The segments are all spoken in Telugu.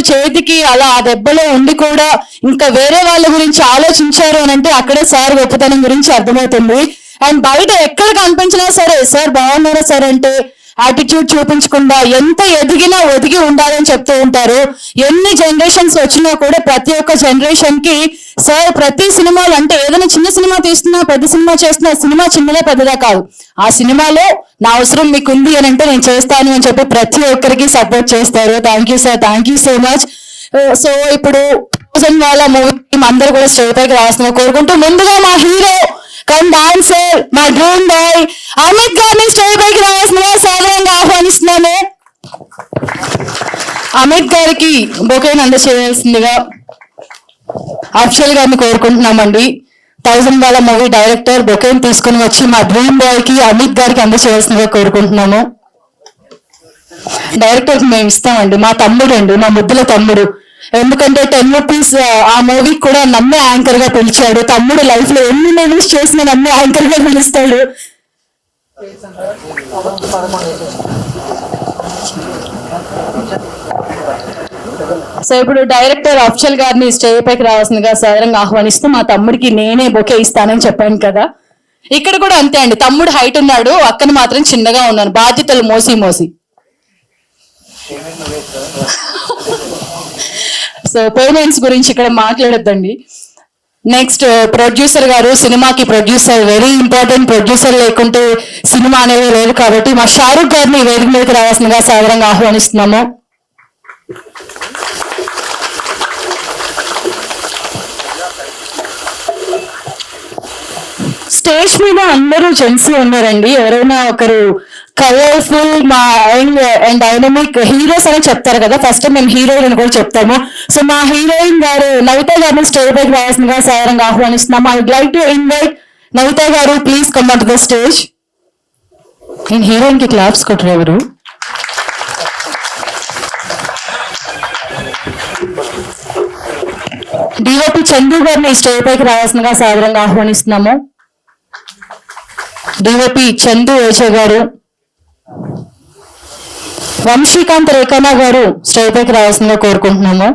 చేతికి అలా ఆ దెబ్బలో ఉండి కూడా ఇంకా వేరే వాళ్ళ గురించి ఆలోచించారు అని అంటే అక్కడే సార్ గొప్పతనం గురించి అర్థమవుతుంది. అండ్ బయట ఎక్కడ కనిపించినా సరే సార్ బాగున్నారా సార్ అంటే యాటిట్యూడ్ చూపించకుండా ఎంత ఎదిగినా ఒదిగి ఉండాలని చెప్తూ ఉంటారు. ఎన్ని జనరేషన్స్ వచ్చినా కూడా ప్రతి ఒక్క జనరేషన్ కి సార్ ప్రతి సినిమాలు అంటే ఏదైనా చిన్న సినిమా తీస్తున్నా పెద్ద సినిమా చేస్తున్నా సినిమా చిన్నదా పెద్దదా కాదు, ఆ సినిమాలో నా అవసరం మీకు ఉంది అని అంటే నేను చేస్తాను అని చెప్పి ప్రతి ఒక్కరికి సపోర్ట్ చేస్తారు. Thank you sir, thank you so much. So ఇప్పుడు వాళ్ళ మూవీ అందరూ కూడా స్టేజ్ పైకి రావాల్సిన కోరుకుంటూ ముందుగా మా హీరో కమ్ డాన్సర్ మా డ్రీమ్ బాయ్ అమిత్ గారిని స్టేజ్ పైకి రావాల్సిందిగా సాధారణంగా ఆహ్వానిస్తున్నాను. అమిత్ గారికి బొకేని అందజేయాల్సిందిగా అఫ్జల్ గారిని కోరుకుంటున్నామండి. 1000 వాళ్ళ మూవీ డైరెక్టర్ బొకేని తీసుకుని వచ్చి మా డ్రీమ్ బాయ్ కి అమిత్ గారికి అందజేయాల్సిందిగా కోరుకుంటున్నాము. డైరెక్టర్ మేము ఇస్తామండి, మా తమ్ముడు అండి, మా ముద్దుల తమ్ముడు. ఎందుకంటే 10 రూపీస్ ఆ మూవీకి కూడా నమ్మే యాంకర్ గా పిలిచాడు. తమ్ముడు లైఫ్ లో ఎన్ని మూవీస్ చేసినా నమ్మే యాంకర్ గా పిలుస్తాడు. సో ఇప్పుడు డైరెక్టర్ అఫ్జల్ గారిని స్టేజ్ పైకి రావాల్సిందిగా సాధారణంగా ఆహ్వానిస్తూ మా తమ్ముడికి నేనే బొకే ఇస్తానని చెప్పాను కదా, ఇక్కడ కూడా అంతే అండి. తమ్ముడు హైట్ ఉన్నాడు, అక్కను మాత్రం చిన్నగా ఉన్నాను, బాధ్యతలు మోసి మోసి. సో పేమెంట్స్ గురించి ఇక్కడ మాట్లాడొద్దండి. నెక్స్ట్ ప్రొడ్యూసర్ గారు, సినిమాకి ప్రొడ్యూసర్ వెరీ ఇంపార్టెంట్. ప్రొడ్యూసర్ లేకుంటే సినిమా అనేది లేదు కాబట్టి మా షారుఖ్ గారిని వేదిక మీదకి రావాల్సిందిగా సాధారణంగా ఆహ్వానిస్తున్నాము. స్టేజ్ మీద అందరూ జెంట్స్ ఉన్నారండి. ఎవరైనా ఒకరు కలర్ఫుల్ మా అండ్ డైనమిక్ హీరోస్ అని చెప్తారు కదా, ఫస్ట్ మేము హీరోయిన్ అని కూడా చెప్తాము. సో మా హీరోయిన్ గారు నవిత గారిని స్టేజ్ పైకి రావాల్సిందిగా సాధారణంగా ఆహ్వానిస్తున్నాము. I would like to invite Navitha గారు, please come on to the stage. నేను హీరోయిన్ కి క్లాప్స్ కొట్టరు ఎవరు? డిఓపి చందు గారిని స్టేజ్ పైకి రావాల్సిందిగా సాధారణంగా ఆహ్వానిస్తున్నాము. డిఓపి చందు ఏచే గారు, వంశీకాంత్ రేఖానా గారు స్టేజ్ పైకి రావాల్సిందిగా కోరుకుంటున్నాము.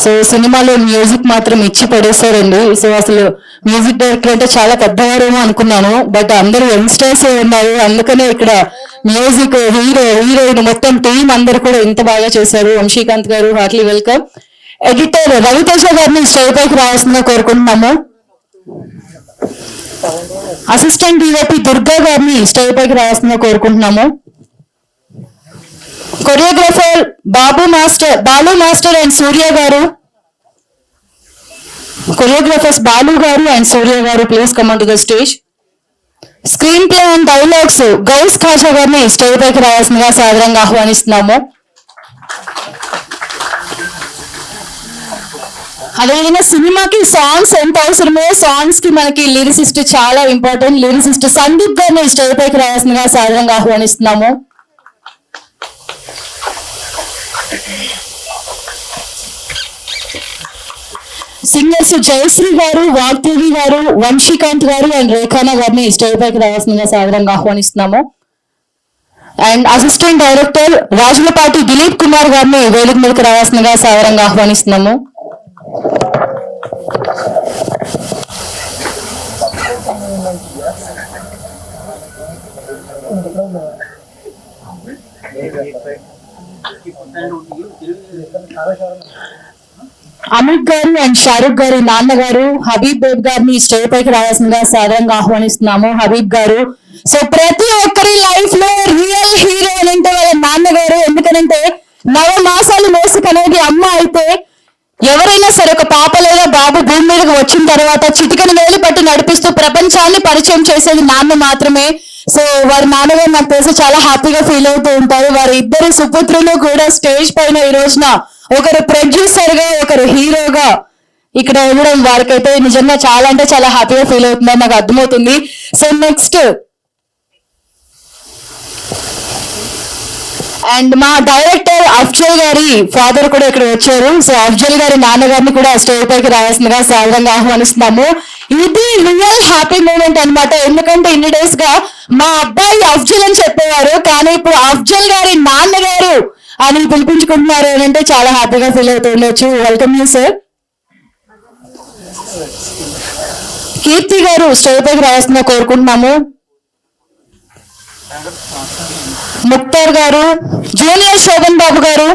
సో సినిమాలో మ్యూజిక్ మాత్రం ఇచ్చి పడేశారండి. సో అసలు మ్యూజిక్ డైరెక్టర్ అంటే చాలా పెద్దవారేమో అనుకున్నాను, బట్ అందరూ యంగ్స్టర్స్ ఉన్నారు. అందుకనే ఇక్కడ మ్యూజిక్, హీరో, హీరోయిన్ మొత్తం టీం అందరు కూడా ఇంత బాగా చేశారు. వంశీకాంత్ గారు హార్ట్లీ వెల్కమ్. ఎడిటర్ రవితేజ గారిని స్టేజ్ పైకి రావాల్సిందిగా కోరుకుంటున్నాము. అసిస్టెంట్ డిఓపి దుర్గా గారిని స్టేజ్ పైకి రావాల్సిందిగా కోరుకుంటున్నాము. Choreographer Balu master and Surya garu, choreographers Balu garu and Surya garu, please come on to the stage. Screenplay and dialogues Ghouse Khaja గారిని స్టేజ్ పైకి రావాల్సిందిగా సాధారణంగా ఆహ్వానిస్తున్నాము. అదేవిధంగా సినిమాకి సాంగ్స్ ఎంత అవసరమో సాంగ్స్ కి మనకి లిరిసిస్ట్ చాలా ఇంపార్టెంట్. లిరిసిస్ట్ సందీప్ గారిని స్టేజ్ పైకి రావాల్సిందిగా సాధారణంగా ఆహ్వానిస్తున్నాము. సింగర్స్ జయశ్రీ గారు, వాగ్దేవి గారు, వంశీకాంత్ గారు అండ్ రేఖానా గారిని స్టేజ్ పైకి రావాల్సిందిగా సాధారణంగా ఆహ్వానిస్తున్నాము. And assistant director Rajulapati Dilip Kumar గారిని వేదిక మీదకి రావాల్సిందిగా సాధారణంగా ఆహ్వానిస్తున్నాము. అమిత్ గారు అండ్ షారుఖ్ గారి నాన్నగారు హబీబ్ బేబ్ గారిని స్టేజ్ పైకి రావాల్సిందిగా సాధారణంగా ఆహ్వానిస్తున్నాము. హబీబ్ గారు, సో ప్రతి ఒక్కరి లైఫ్ లో రియల్ హీరో అంటే వాళ్ళ నాన్నగారు. ఎందుకనంటే 9 మాసాలు మోసుకనేది అమ్మ అయితే, ఎవరైనా సరే ఒక పాప లేదా బాబు భూమి మీదకి వచ్చిన తర్వాత చిటికని వేలు పట్టి నడిపిస్తూ ప్రపంచాన్ని పరిచయం చేసేది నాన్న మాత్రమే. సో వారి నాన్నగారు నాకు తెలిసి చాలా హ్యాపీగా ఫీల్ అవుతూ ఉంటారు. వారి ఇద్దరు సుపుత్రులు కూడా స్టేజ్ పైన ఈ రోజున ఒకరు ప్రొడ్యూసర్ గా ఒకరు హీరోగా ఇక్కడ ఇవ్వడం వారికైతే నిజంగా చాలా అంటే చాలా హ్యాపీగా ఫీల్ అవుతుందని నాకు అర్థమవుతుంది. సో నెక్స్ట్ అండ్ మా డైరెక్టర్ అఫ్జల్ గారి ఫాదర్ కూడా ఇక్కడ వచ్చారు. సో అఫ్జల్ గారి నాన్నగారిని కూడా స్టేజ్ పైకి రావాల్సిందిగా సాధారణంగా ఆహ్వానిస్తున్నాము. ఇది రియల్ హ్యాపీ మూమెంట్ అనమాట. ఎందుకంటే ఇన్ని డేస్ గా మా అబ్బాయి అఫ్జల్ అని చెప్పేవారు, కానీ ఇప్పుడు అఫ్జల్ గారి నాన్నగారు అని పిలిపించుకుంటున్నారు అని అంటే చాలా హ్యాపీగా ఫీల్ అవుతుండొచ్చు. Welcome you sir. కీర్తి గారు స్టేజ్ పైకి రావాల్సిందిగా కోరుకుంటున్నాము. ముక్తార్ గారు, జూనియర్ శోభన్ బాబు గారు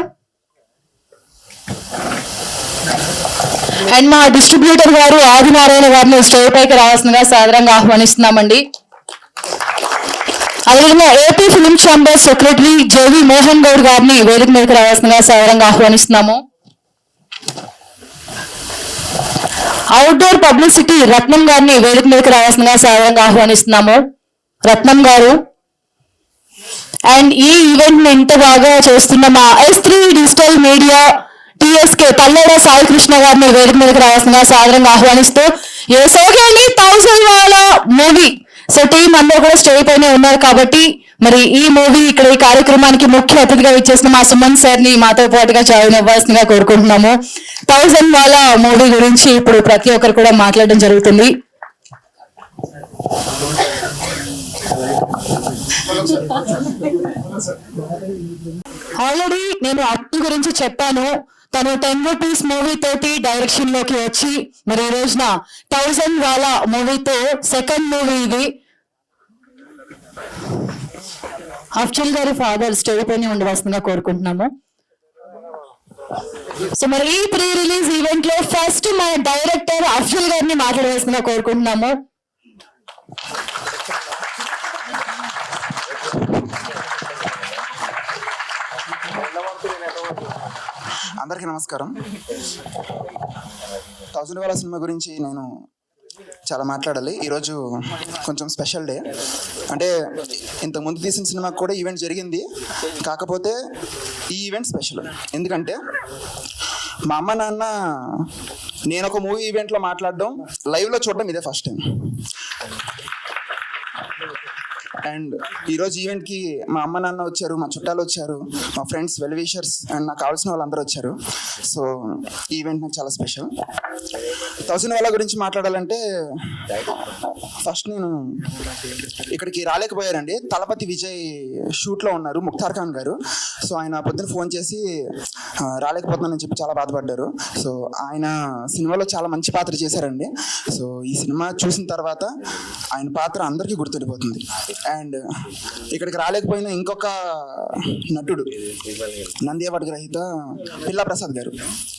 అండ్ మా డిస్ట్రిబ్యూటర్ గారు ఆదినారాయణ గారిని స్టేజ్ పైకి రావాల్సిందిగా సాదరంగా ఆహ్వానిస్తున్నామండి. అదేవిధంగా AP film chamber secretary JV Mohan Goud గారిని వేదిక మీదకి రావాల్సిందిగా సాదరంగా ఆహ్వానిస్తున్నాము. అవుట్డోర్ పబ్లిసిటీ రత్నం గారిని వేదిక మీదకి రావాల్సిందిగా సాదరంగా ఆహ్వానిస్తున్నాము. రత్నం గారు అండ్ ఈ ఈవెంట్ ని ఇంత బాగా చేస్తున్న మా S3 digital media TSK Palleda Sai Krishna గారిని వేదిక మీదకి రావాల్సిందిగా సాదరంగా ఆహ్వానిస్తూ ఓకే అండి 1000 వాళ్ళ మూవీ సో టీం అందరూ కూడా స్టేజ్ పైన ఉన్నారు కాబట్టి మరి ఈ మూవీ ఇక్కడ ఈ కార్యక్రమానికి ముఖ్య అతిథిగా ఇచ్చేసిన మా సుమన్ సార్ ని మాతో పాటుగా జాయిన్ అవ్వాల్సిందిగా కోరుకుంటున్నాము. 1000 వాళ్ళ మూవీ గురించి ఇప్పుడు ప్రతి ఒక్కరు కూడా మాట్లాడడం జరుగుతుంది. ఆల్రెడీ నేను అట్టు గురించి చెప్పాను. తను 10 రూపీస్ మూవీ తోటి డైరెక్షన్ లోకి వచ్చి మరి ఈ రోజున 1000 వాళ్ళ మూవీతో సెకండ్ మూవీ ఇది. అఫ్జల్ గారి ఫాదర్ స్టేజ్ పైన ఉండవలసిందిగా కోరుకుంటున్నాము. సో మరి ఈ ప్రీ రిలీజ్ ఈవెంట్ లో ఫస్ట్ మా డైరెక్టర్ అఫ్జల్ గారిని మాట్లాడవలసిందిగా కోరుకుంటున్నాము. అందరికీ నమస్కారం. 1000 వాళ్ళ సినిమా గురించి నేను చాలా మాట్లాడాలి. ఈరోజు కొంచెం స్పెషల్ డే. అంటే ఇంతకుముందు తీసిన సినిమాకి కూడా ఈవెంట్ జరిగింది, కాకపోతే ఈ ఈవెంట్ స్పెషల్. ఎందుకంటే మా అమ్మ నాన్న నేను ఒక మూవీ ఈవెంట్లో మాట్లాడడం, లైవ్లో చూడడం ఇదే ఫస్ట్ టైం. అండ్ ఈరోజు ఈవెంట్కి మా అమ్మ నాన్న వచ్చారు, మా చుట్టాలు వచ్చారు, మా ఫ్రెండ్స్ వెల్ విషర్స్ అండ్ నాకు కావాల్సిన వాళ్ళందరూ వచ్చారు. సో ఈ ఈవెంట్ నాకు చాలా స్పెషల్. 1000 వాళ్ళ గురించి మాట్లాడాలంటే ఫస్ట్ నేను ఇక్కడికి రాలేకపోయారండి. తలపతి విజయ్ షూట్లో ఉన్నారు, ముఖ్తార్ ఖాన్ గారు. సో ఆయన పొద్దున్న ఫోన్ చేసి రాలేకపోతున్నానని చెప్పి చాలా బాధపడ్డారు. సో ఆయన సినిమాలో చాలా మంచి పాత్ర చేశారండి. సో ఈ సినిమా చూసిన తర్వాత ఆయన పాత్ర అందరికీ గుర్తుండిపోతుంది. అండ్ ఇక్కడికి రాలేకపోయిన ఇంకొక నటుడు నంది అవార్డు గ్రహీత పిల్లా ప్రసాద్ గారు.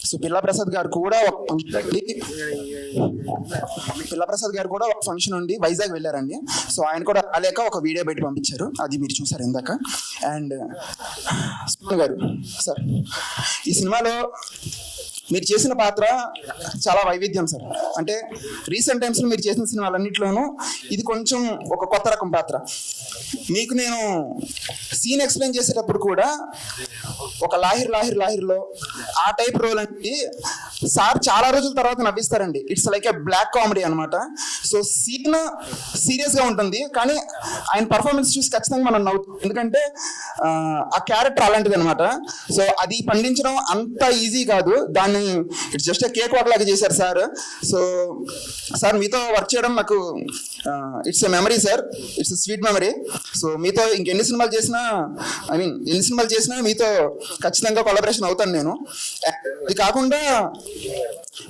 సో పిల్లా ప్రసాద్ గారు కూడా ఒక ఫంక్షన్ ఉండి వైజాగ్ వెళ్ళారండి. సో ఆయన కూడా రాలేక ఒక వీడియో బయట పంపించారు, అది మీరు చూసారు ఇందాక. అండ్ గారు సార్, ఈ సినిమాలో మీరు చేసిన పాత్ర చాలా వైవిధ్యం సార్. అంటే రీసెంట్ టైమ్స్లో మీరు చేసిన సినిమాలన్నింటిలోనూ ఇది కొంచెం ఒక కొత్త రకం పాత్ర. మీకు నేను సీన్ ఎక్స్ప్లెయిన్ చేసేటప్పుడు కూడా ఒక లాహిర్లో ఆ టైప్ రోల్ అంటే సార్ చాలా రోజుల తర్వాత నవ్విస్తారండి. It's like a black comedy అనమాట. సో సీన్ సీరియస్గా ఉంటుంది, కానీ ఆయన పర్ఫార్మెన్స్ చూసి ఖచ్చితంగా మనం నవ్వుతాం, ఎందుకంటే ఆ క్యారెక్టర్ అలాంటిది అనమాట. సో అది పండించడం అంత ఈజీ కాదు. దాన్ని ఇట్స్ జస్ట్ కేక్ వాక్ లాగా చేశారు సార్. సో సార్ మీతో వర్క్ చేయడం నాకు it's a memory sir, it's a sweet memory. So మీతో ఇంకెన్ని సినిమాలు చేసినా ఎన్ని సినిమాలు చేసినా మీతో ఖచ్చితంగా కొలాబరేషన్ అవుతాను నేను. ఇది కాకుండా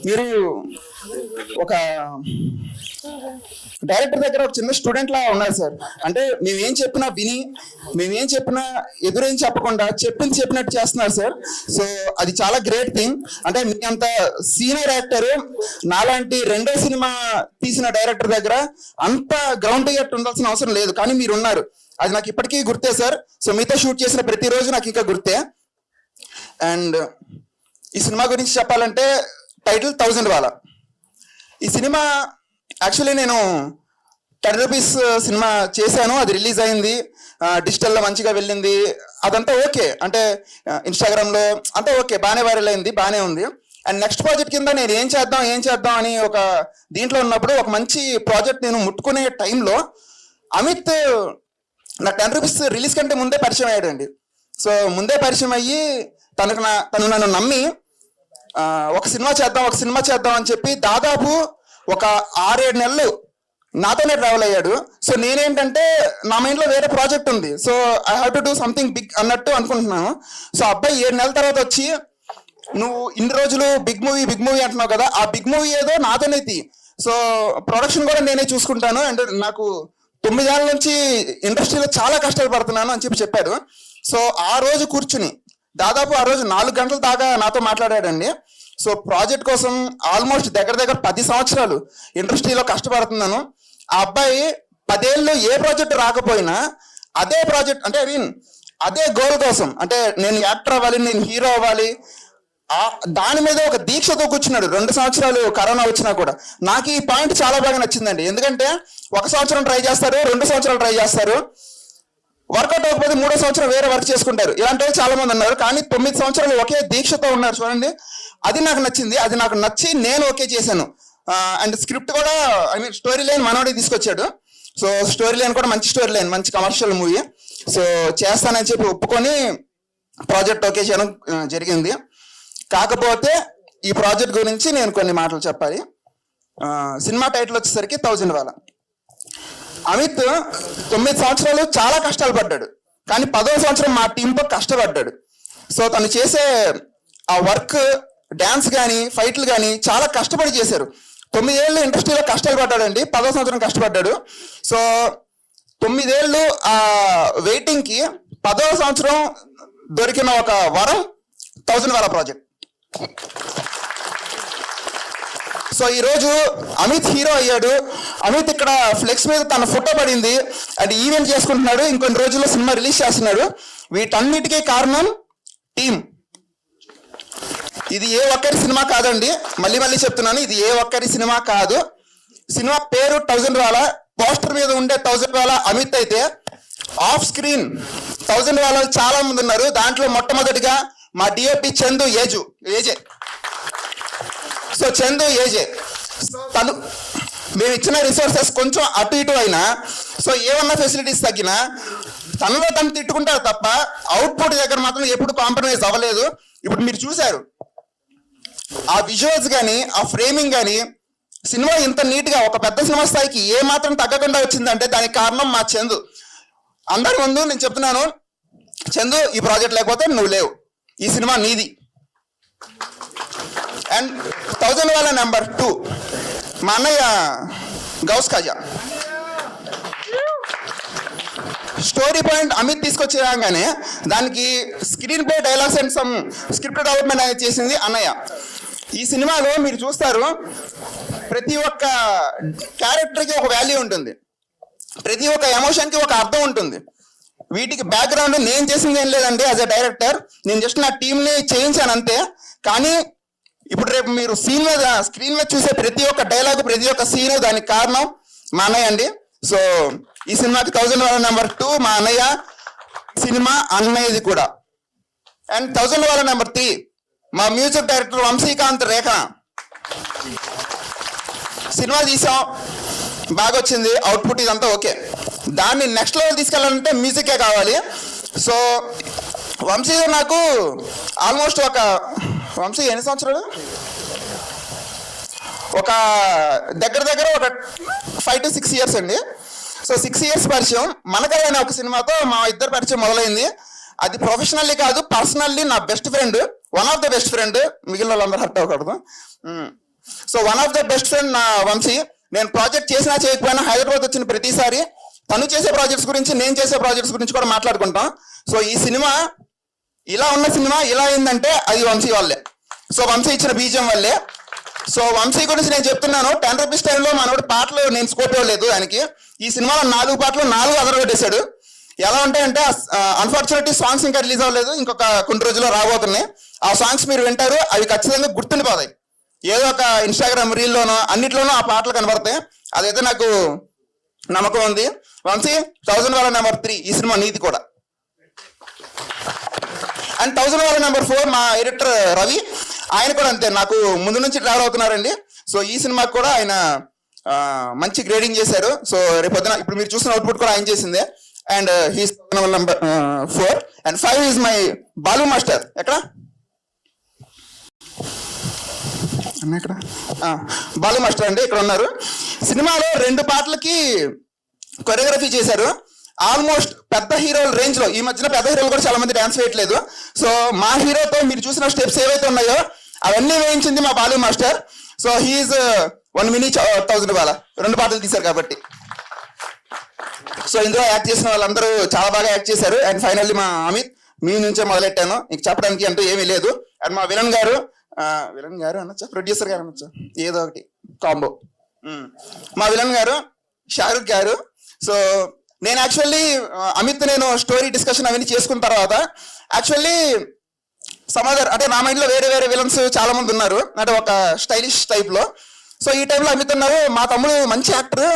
మీరు ఒక డైరెక్టర్ దగ్గర ఒక చిన్న స్టూడెంట్ లా ఉన్నారు సార్. అంటే మేమేం చెప్పినా విని, మేమేం చెప్పినా ఎదురేం చెప్పకుండా చెప్పినట్టు చేస్తున్నారు సార్. సో అది చాలా గ్రేట్ థింగ్. అంటే మీ అంత సీనియర్ యాక్టర్ నాలాంటి రెండో సినిమా తీసిన డైరెక్టర్ దగ్గర అంత గ్రౌండ్ రియాక్ట్ ఉండాల్సిన అవసరం లేదు, కానీ మీరు ఉన్నారు. అది నాకు ఇప్పటికీ గుర్తే సార్. సో మీతో షూట్ చేసిన ప్రతిరోజు నాకు ఇంకా గుర్తే. అండ్ ఈ సినిమా గురించి చెప్పాలంటే టైటిల్ 1000 వాళ్ళ. ఈ సినిమా యాక్చువల్లీ నేను 10 రూపీస్ సినిమా చేశాను, అది రిలీజ్ అయింది, డిజిటల్లో మంచిగా వెళ్ళింది, అదంతా ఓకే. అంటే ఇన్స్టాగ్రామ్లో అంతా ఓకే, బాగానే వైరల్ అయింది, బాగానే ఉంది. అండ్ నెక్స్ట్ ప్రాజెక్ట్ కింద నేను ఏం చేద్దాం అని ఒక దీంట్లో ఉన్నప్పుడు ఒక మంచి ప్రాజెక్ట్ నేను ముట్టుకునే టైంలో అమిత్ నాకు 10 రూపీస్ రిలీజ్ కంటే ముందే పరిచయం అయ్యాడండి. సో ముందే పరిచయం అయ్యి తను నన్ను నమ్మి ఒక సినిమా చేద్దాం అని చెప్పి దాదాపు ఒక 6-7 నెలలు నాతోనే ట్రావెల్ అయ్యాడు. సో నేనేంటంటే నా మైండ్లో వేరే ప్రాజెక్ట్ ఉంది. So I have to do something big అన్నట్టు అనుకుంటున్నాను. సో అబ్బాయి 7 నెలల తర్వాత వచ్చి నువ్వు ఇన్ని రోజులు బిగ్ మూవీ అంటున్నావు కదా, ఆ బిగ్ మూవీ ఏదో నాతోనే తీ, సో ప్రొడక్షన్ కూడా నేనే చూసుకుంటాను, అండ్ నాకు 9 ఏళ్ళ నుంచి ఇండస్ట్రీలో చాలా కష్టాలు పడుతున్నాను అని చెప్పాడు. సో ఆ రోజు కూర్చుని దాదాపు ఆ రోజు 4 గంటల దాకా నాతో మాట్లాడాడండి. సో ప్రాజెక్ట్ కోసం ఆల్మోస్ట్ దగ్గర 10 సంవత్సరాలు ఇండస్ట్రీలో కష్టపడుతున్నాను. ఆ అబ్బాయి 10 ఏళ్ళు ఏ ప్రాజెక్ట్ రాకపోయినా అదే ప్రాజెక్ట్ అంటే అదే గోల్ కోసం, అంటే నేను యాక్టర్ అవ్వాలి, నేను హీరో అవ్వాలి, దాని మీద ఒక దీక్షతో కూర్చున్నాడు 2 సంవత్సరాలు కరోనా వచ్చినా కూడా. నాకు ఈ పాయింట్ చాలా బాగా నచ్చిందండి. ఎందుకంటే 1 సంవత్సరం ట్రై చేస్తారు, 2 సంవత్సరాలు ట్రై చేస్తారు, వర్కౌట్ అవ్వకపోతే 3వ సంవత్సరం వేరే వర్క్ చేసుకుంటారు. ఇలాంటి వాళ్ళు చాలా మంది ఉన్నారు. కానీ 9 సంవత్సరాలు ఒకే దీక్షతో ఉన్నారు చూడండి. అది నాకు నచ్చింది. అది నాకు నచ్చి నేను ఓకే చేశాను. అండ్ స్క్రిప్ట్ కూడా స్టోరీ లైన్ మనోడి తీసుకొచ్చాడు. సో స్టోరీ లైన్ కూడా మంచి స్టోరీ లైన్, మంచి కమర్షియల్ మూవీ. సో చేస్తానని చెప్పి ఒప్పుకొని ప్రాజెక్ట్ ఓకే చేయడం జరిగింది. కాకపోతే ఈ ప్రాజెక్ట్ గురించి నేను కొన్ని మాటలు చెప్పాలి. సినిమా టైటిల్ వచ్చేసరికి 1000 వాలా. అమిత్ 9 సంవత్సరాలు చాలా కష్టాలు పడ్డాడు, కానీ 10వ సంవత్సరం మా టీంతో కష్టపడ్డాడు. సో తను చేసే ఆ వర్క్, డ్యాన్స్ కానీ ఫైట్లు కానీ చాలా కష్టపడి చేశారు. 9 ఏళ్ళు ఇండస్ట్రీలో కష్టాలు పడ్డాడండి, 10వ సంవత్సరం కష్టపడ్డాడు. సో 9 ఏళ్ళు ఆ వెయిటింగ్కి 10వ సంవత్సరం దొరికిన ఒక వరం 1000 వాలా ప్రాజెక్ట్. సో ఈరోజు అమిత్ హీరో అయ్యాడు. అమిత్ ఇక్కడ ఫ్లెక్స్ మీద తన ఫోటో పడింది, అది ఈవెంట్ చేసుకుంటున్నాడు, ఇంకొన్ని రోజుల్లో సినిమా రిలీజ్ చేస్తున్నాడు. వీటన్నిటికీ కారణం టీం. ఇది ఏ ఒక్కరి సినిమా కాదండి, మళ్ళీ చెప్తున్నాను, ఇది ఏ ఒక్కరి సినిమా కాదు. సినిమా పేరు 1000 వాలా, పోస్టర్ మీద ఉండే 1000 వాలా అమిత్ అయితే ఆఫ్ స్క్రీన్ 1000 వాలా చాలా మంది ఉన్నారు. దాంట్లో మొట్టమొదటిగా మా డిఓపి చందు ఏజే. సో చందు ఏజే తను మేము ఇచ్చిన రిసోర్సెస్ కొంచెం అటు ఇటు అయినా, సో ఏమన్నా ఫెసిలిటీస్ తగ్గినా తనలో తను తిట్టుకుంటారు తప్ప అవుట్పుట్ దగ్గర మాత్రం ఎప్పుడు కాంప్రమైజ్ అవ్వలేదు. ఇప్పుడు మీరు చూశారు ఆ విజువల్స్ కానీ, ఆ ఫ్రేమింగ్ కానీ, సినిమా ఇంత నీట్గా ఒక పెద్ద సినిమా స్థాయికి ఏ మాత్రం తగ్గకుండా వచ్చిందంటే దానికి కారణం మా చందు. అందరి ముందు నేను చెప్తున్నాను, చందు ఈ ప్రాజెక్ట్ లేకపోతే నువ్వు లేవు, ఈ సినిమా నీది. అండ్ 1000 వాలా నెంబర్ 2 మా అన్నయ్య గౌస్ ఖాజా. స్టోరీ పాయింట్ అమిత్ తీసుకొచ్చి రాగానే దానికి screen play, dialogues and some script development అనేది చేసింది అన్నయ్య. ఈ సినిమాలో మీరు చూస్తారు, ప్రతి ఒక్క క్యారెక్టర్కి ఒక వాల్యూ ఉంటుంది, ప్రతి ఒక్క ఎమోషన్కి ఒక అర్థం ఉంటుంది. వీటికి బ్యాక్గ్రౌండ్ నేను చేసింది ఏం లేదండి. యాజ్ ఎ డైరెక్టర్ నేను జస్ట్ నా టీంని చేయించాను అంతే. కానీ ఇప్పుడు రేపు మీరు స్క్రీన్ మీద చూసే ప్రతి ఒక్క డైలాగ్, ప్రతి ఒక్క సీన్ దానికి కారణం మా అన్నయ్య అండి. సో ఈ సినిమాకి 1000 వాలా నెంబర్ 2 మా అన్నయ్య సినిమా, అన్నయ్యది కూడా. అండ్ 1000 వాలా నెంబర్ 3 మా మ్యూజిక్ డైరెక్టర్ వంశీకాంత్ రేఖ. సినిమా తీసాం, బాగా వచ్చింది అవుట్పుట్, ఇదంతా ఓకే. దాన్ని నెక్స్ట్ లెవెల్ తీసుకెళ్ళాలంటే మ్యూజికే కావాలి. సో వంశీ నాకు ఆల్మోస్ట్ వంశీ ఎన్ని సంవత్సరాలు, ఒక దగ్గర ఒక 5 to 6 years అండి. సో 6 years పరిచయం. మనకై అనే ఒక సినిమాతో మా ఇద్దరు పరిచయం మొదలైంది. అది ప్రొఫెషనల్లీ కాదు, పర్సనల్లీ నా best friend, one of the best friend. మిగిలిన వాళ్ళందరూ హర్ట్ అవ్వకూడదు. So one of the best friend నా వంశీ. నేను ప్రాజెక్ట్ చేసినా చేయకపోయినా హైదరాబాద్ వచ్చిన ప్రతిసారి తను చేసే ప్రాజెక్ట్స్ గురించి, నేను చేసే ప్రాజెక్ట్స్ గురించి కూడా మాట్లాడుకుంటాం. సో ఈ సినిమా ఇలా ఉన్న సినిమా ఇలా అయిందంటే అది వంశీ వల్లే. సో వంశీ ఇచ్చిన బీజం వల్లే. సో వంశీ గురించి నేను చెప్తున్నాను, 10 రూపీస్ టైంలో మనోడి పాటలు నేను స్కోప్ ఇవ్వలేదు ఆయనకి. ఈ సినిమాలో 4 పాటలు 4 అదరగొట్టేశాడు. ఎలా ఉంటాయంటే అన్ఫార్చునేట్లీ సాంగ్స్ ఇంకా రిలీజ్ అవ్వలేదు, ఇంకొక కొన్ని రోజుల్లో రాబోతున్నాయి. ఆ సాంగ్స్ మీరు వింటారు, అవి ఖచ్చితంగా గుర్తుండిపోతాయి. ఏదో ఒక ఇన్స్టాగ్రామ్ రీల్లోనో అన్నిట్లోనూ ఆ పాటలు కనబడతాయి. అదైతే నాకు నమ్మకం ఉంది. వంశీ 1000 వాలా నెంబర్ 3 ఈ సినిమా నీది కూడా. అండ్ 1000 వాలా నెంబర్ 4 మా ఎడిటర్ రవి, ఆయన కూడా అంతే, నాకు ముందు నుంచి ట్రావెల్ అవుతున్నారండి. సో ఈ సినిమాకి కూడా ఆయన మంచి గ్రేడింగ్ చేశారు. సో రేపు పొద్దున ఇప్పుడు మీరు చూసిన అవుట్పుట్ కూడా ఆయన చేసిందే. And he's number 4 and 5 is my Balu master. ఎక్కడ బాలు మాస్టర్ అండి, ఇక్కడ ఉన్నారు. సినిమాలో 2 పాటలకి కొరియోగ్రఫీ చేశారు. ఆల్మోస్ట్ పెద్ద హీరోల రేంజ్ లో, ఈ మధ్యన పెద్ద హీరోలు కూడా చాలా మంది డాన్స్ వేయట్లేదు. సో మా హీరోతో మీరు చూసిన స్టెప్స్ ఏవైతే ఉన్నాయో అవన్నీ వేయించింది మా Balu master. So he's 1 mini 1000 బాల 2 పాటలు తీశారు కాబట్టి. సో ఇందులో యాక్ట్ చేసిన వాళ్ళందరూ చాలా బాగా యాక్ట్ చేశారు. అండ్ ఫైనల్లీ మా అమిత్, మీ నుంచే మొదలెట్టాను, ఇంక చెప్పడానికి అంటూ ఏమీ లేదు. అండ్ మా విలన్ గారు అనొచ్చా, ప్రొడ్యూసర్ గారు అనొచ్చా, ఏదో ఒకటి కాంబో. మా విలన్ గారు షారుఖ్ గారు. సో నేను యాక్చువల్లీ అమిత్ నేను స్టోరీ డిస్కషన్ అవన్నీ చేసుకున్న తర్వాత యాక్చువల్లీ అంటే నా మైండ్లో వేరే వేరే విలన్స్ చాలా మంది ఉన్నారు, అంటే ఒక స్టైలిష్ టైప్లో. సో ఈ టైంలో అమిత్ ఉన్నారు, మా తమ్ముడు మంచి యాక్టర్,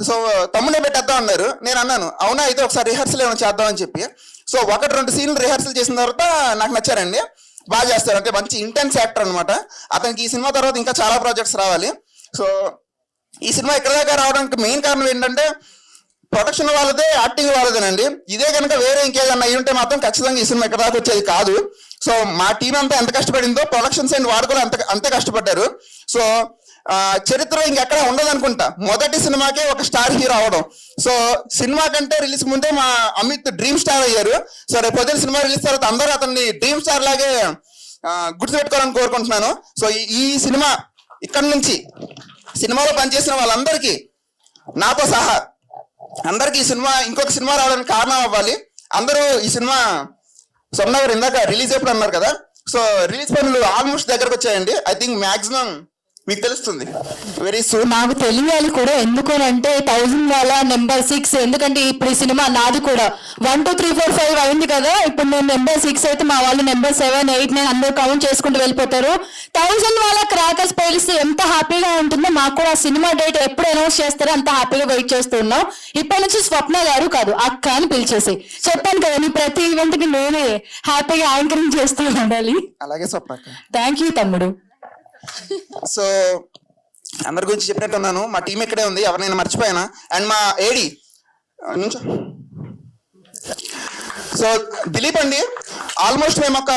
సో తమ్ముడే పెట్టేద్దాం అన్నారు. నేను అన్నాను అవునా అయితే ఒకసారి రిహర్సల్ ఏమైనా చేద్దాం అని చెప్పి. సో 1-2 సీన్లు రిహర్సల్ చేసిన తర్వాత నాకు నచ్చారండి, బాగా చేస్తారు, అంటే మంచి ఇంటెన్స్ యాక్టర్ అనమాట. అతనికి ఈ సినిమా తర్వాత ఇంకా చాలా ప్రాజెక్ట్స్ రావాలి. సో ఈ సినిమా ఇక్కడ దాకా రావడానికి మెయిన్ కారణం ఏంటంటే ప్రొడక్షన్ వాళ్ళదే, యాక్టింగ్ వాళ్ళదేనండి. ఇదే కనుక వేరే ఇంకేదన్నా అయ్యి ఉంటే మాత్రం ఖచ్చితంగా ఈ సినిమా ఇక్కడ దాకా వచ్చేది కాదు. సో మా టీం అంతా ఎంత కష్టపడిందో ప్రొడక్షన్స్ అండ్ వాడు కూడా అంతే కష్టపడ్డారు. సో చరిత్ర ఇంకెక్కడ ఉండదు అనుకుంటా, మొదటి సినిమాకే ఒక స్టార్ హీరో అవడం. సో సినిమా కంటే రిలీజ్ ముందే మా అమిత్ డ్రీమ్ స్టార్ అయ్యారు. సో రేపు పొద్దున్న సినిమా రిలీజ్ తర్వాత అందరూ అతన్ని డ్రీమ్ స్టార్ లాగే గుర్తుపెట్టుకోవాలని కోరుకుంటున్నాను. సో ఈ సినిమా ఇక్కడ నుంచి సినిమాలో పనిచేసిన వాళ్ళందరికీ నాతో సహా అందరికీ ఈ సినిమా ఇంకొక సినిమా రావడానికి కారణం అవ్వాలి. అందరూ ఈ సినిమా స్వర్ణ గారు ఇందాక రిలీజ్ ఎప్పుడు అన్నారు కదా, సో రిలీజ్ పనులు ఆల్మోస్ట్ దగ్గరకు వచ్చాయండి. ఐ థింక్ మాక్సిమం మీకు తెలుస్తుంది వెరీ సూన్. నాకు తెలియాలి కూడా, ఎందుకనంటే 1000 వాళ్ళ నెంబర్ 6, ఎందుకంటే ఇప్పుడు ఈ సినిమా నాది కూడా 1 2 3 4 5 అయింది కదా, ఇప్పుడు నేను నెంబర్ 6 అయితే మా వాళ్ళు నెంబర్ 7 8 9 అందరూ కౌంట్ చేసుకుంటూ వెళ్ళిపోతారు. 1000 వాళ్ళ క్రాకర్స్ పేలిస్తే ఎంత హ్యాపీగా ఉంటుందో, మాకు కూడా ఆ సినిమా డేట్ ఎప్పుడు అనౌన్స్ చేస్తారో అంత హ్యాపీగా వెయిట్ చేస్తున్నాం. ఇప్పటి నుంచి స్వప్న గారు కాదు అక్క అని పిలిచేసి చెప్పాను కదా, నీ ప్రతి ఈవెంట్ కి నేనే హ్యాపీగా యాంకరింగ్ చేస్తూ ఉండాలి. అలాగే స్వప్న, థ్యాంక్ యూ తమ్ముడు. సో అందరి గురించి చెప్పినట్టున్నాను, మా టీం ఇక్కడే ఉంది, ఎవరినైనా మర్చిపోయానా? అండ్ మా ఏడి నుంచో, సో దిలీప్ అండి. ఆల్మోస్ట్ మేము ఒక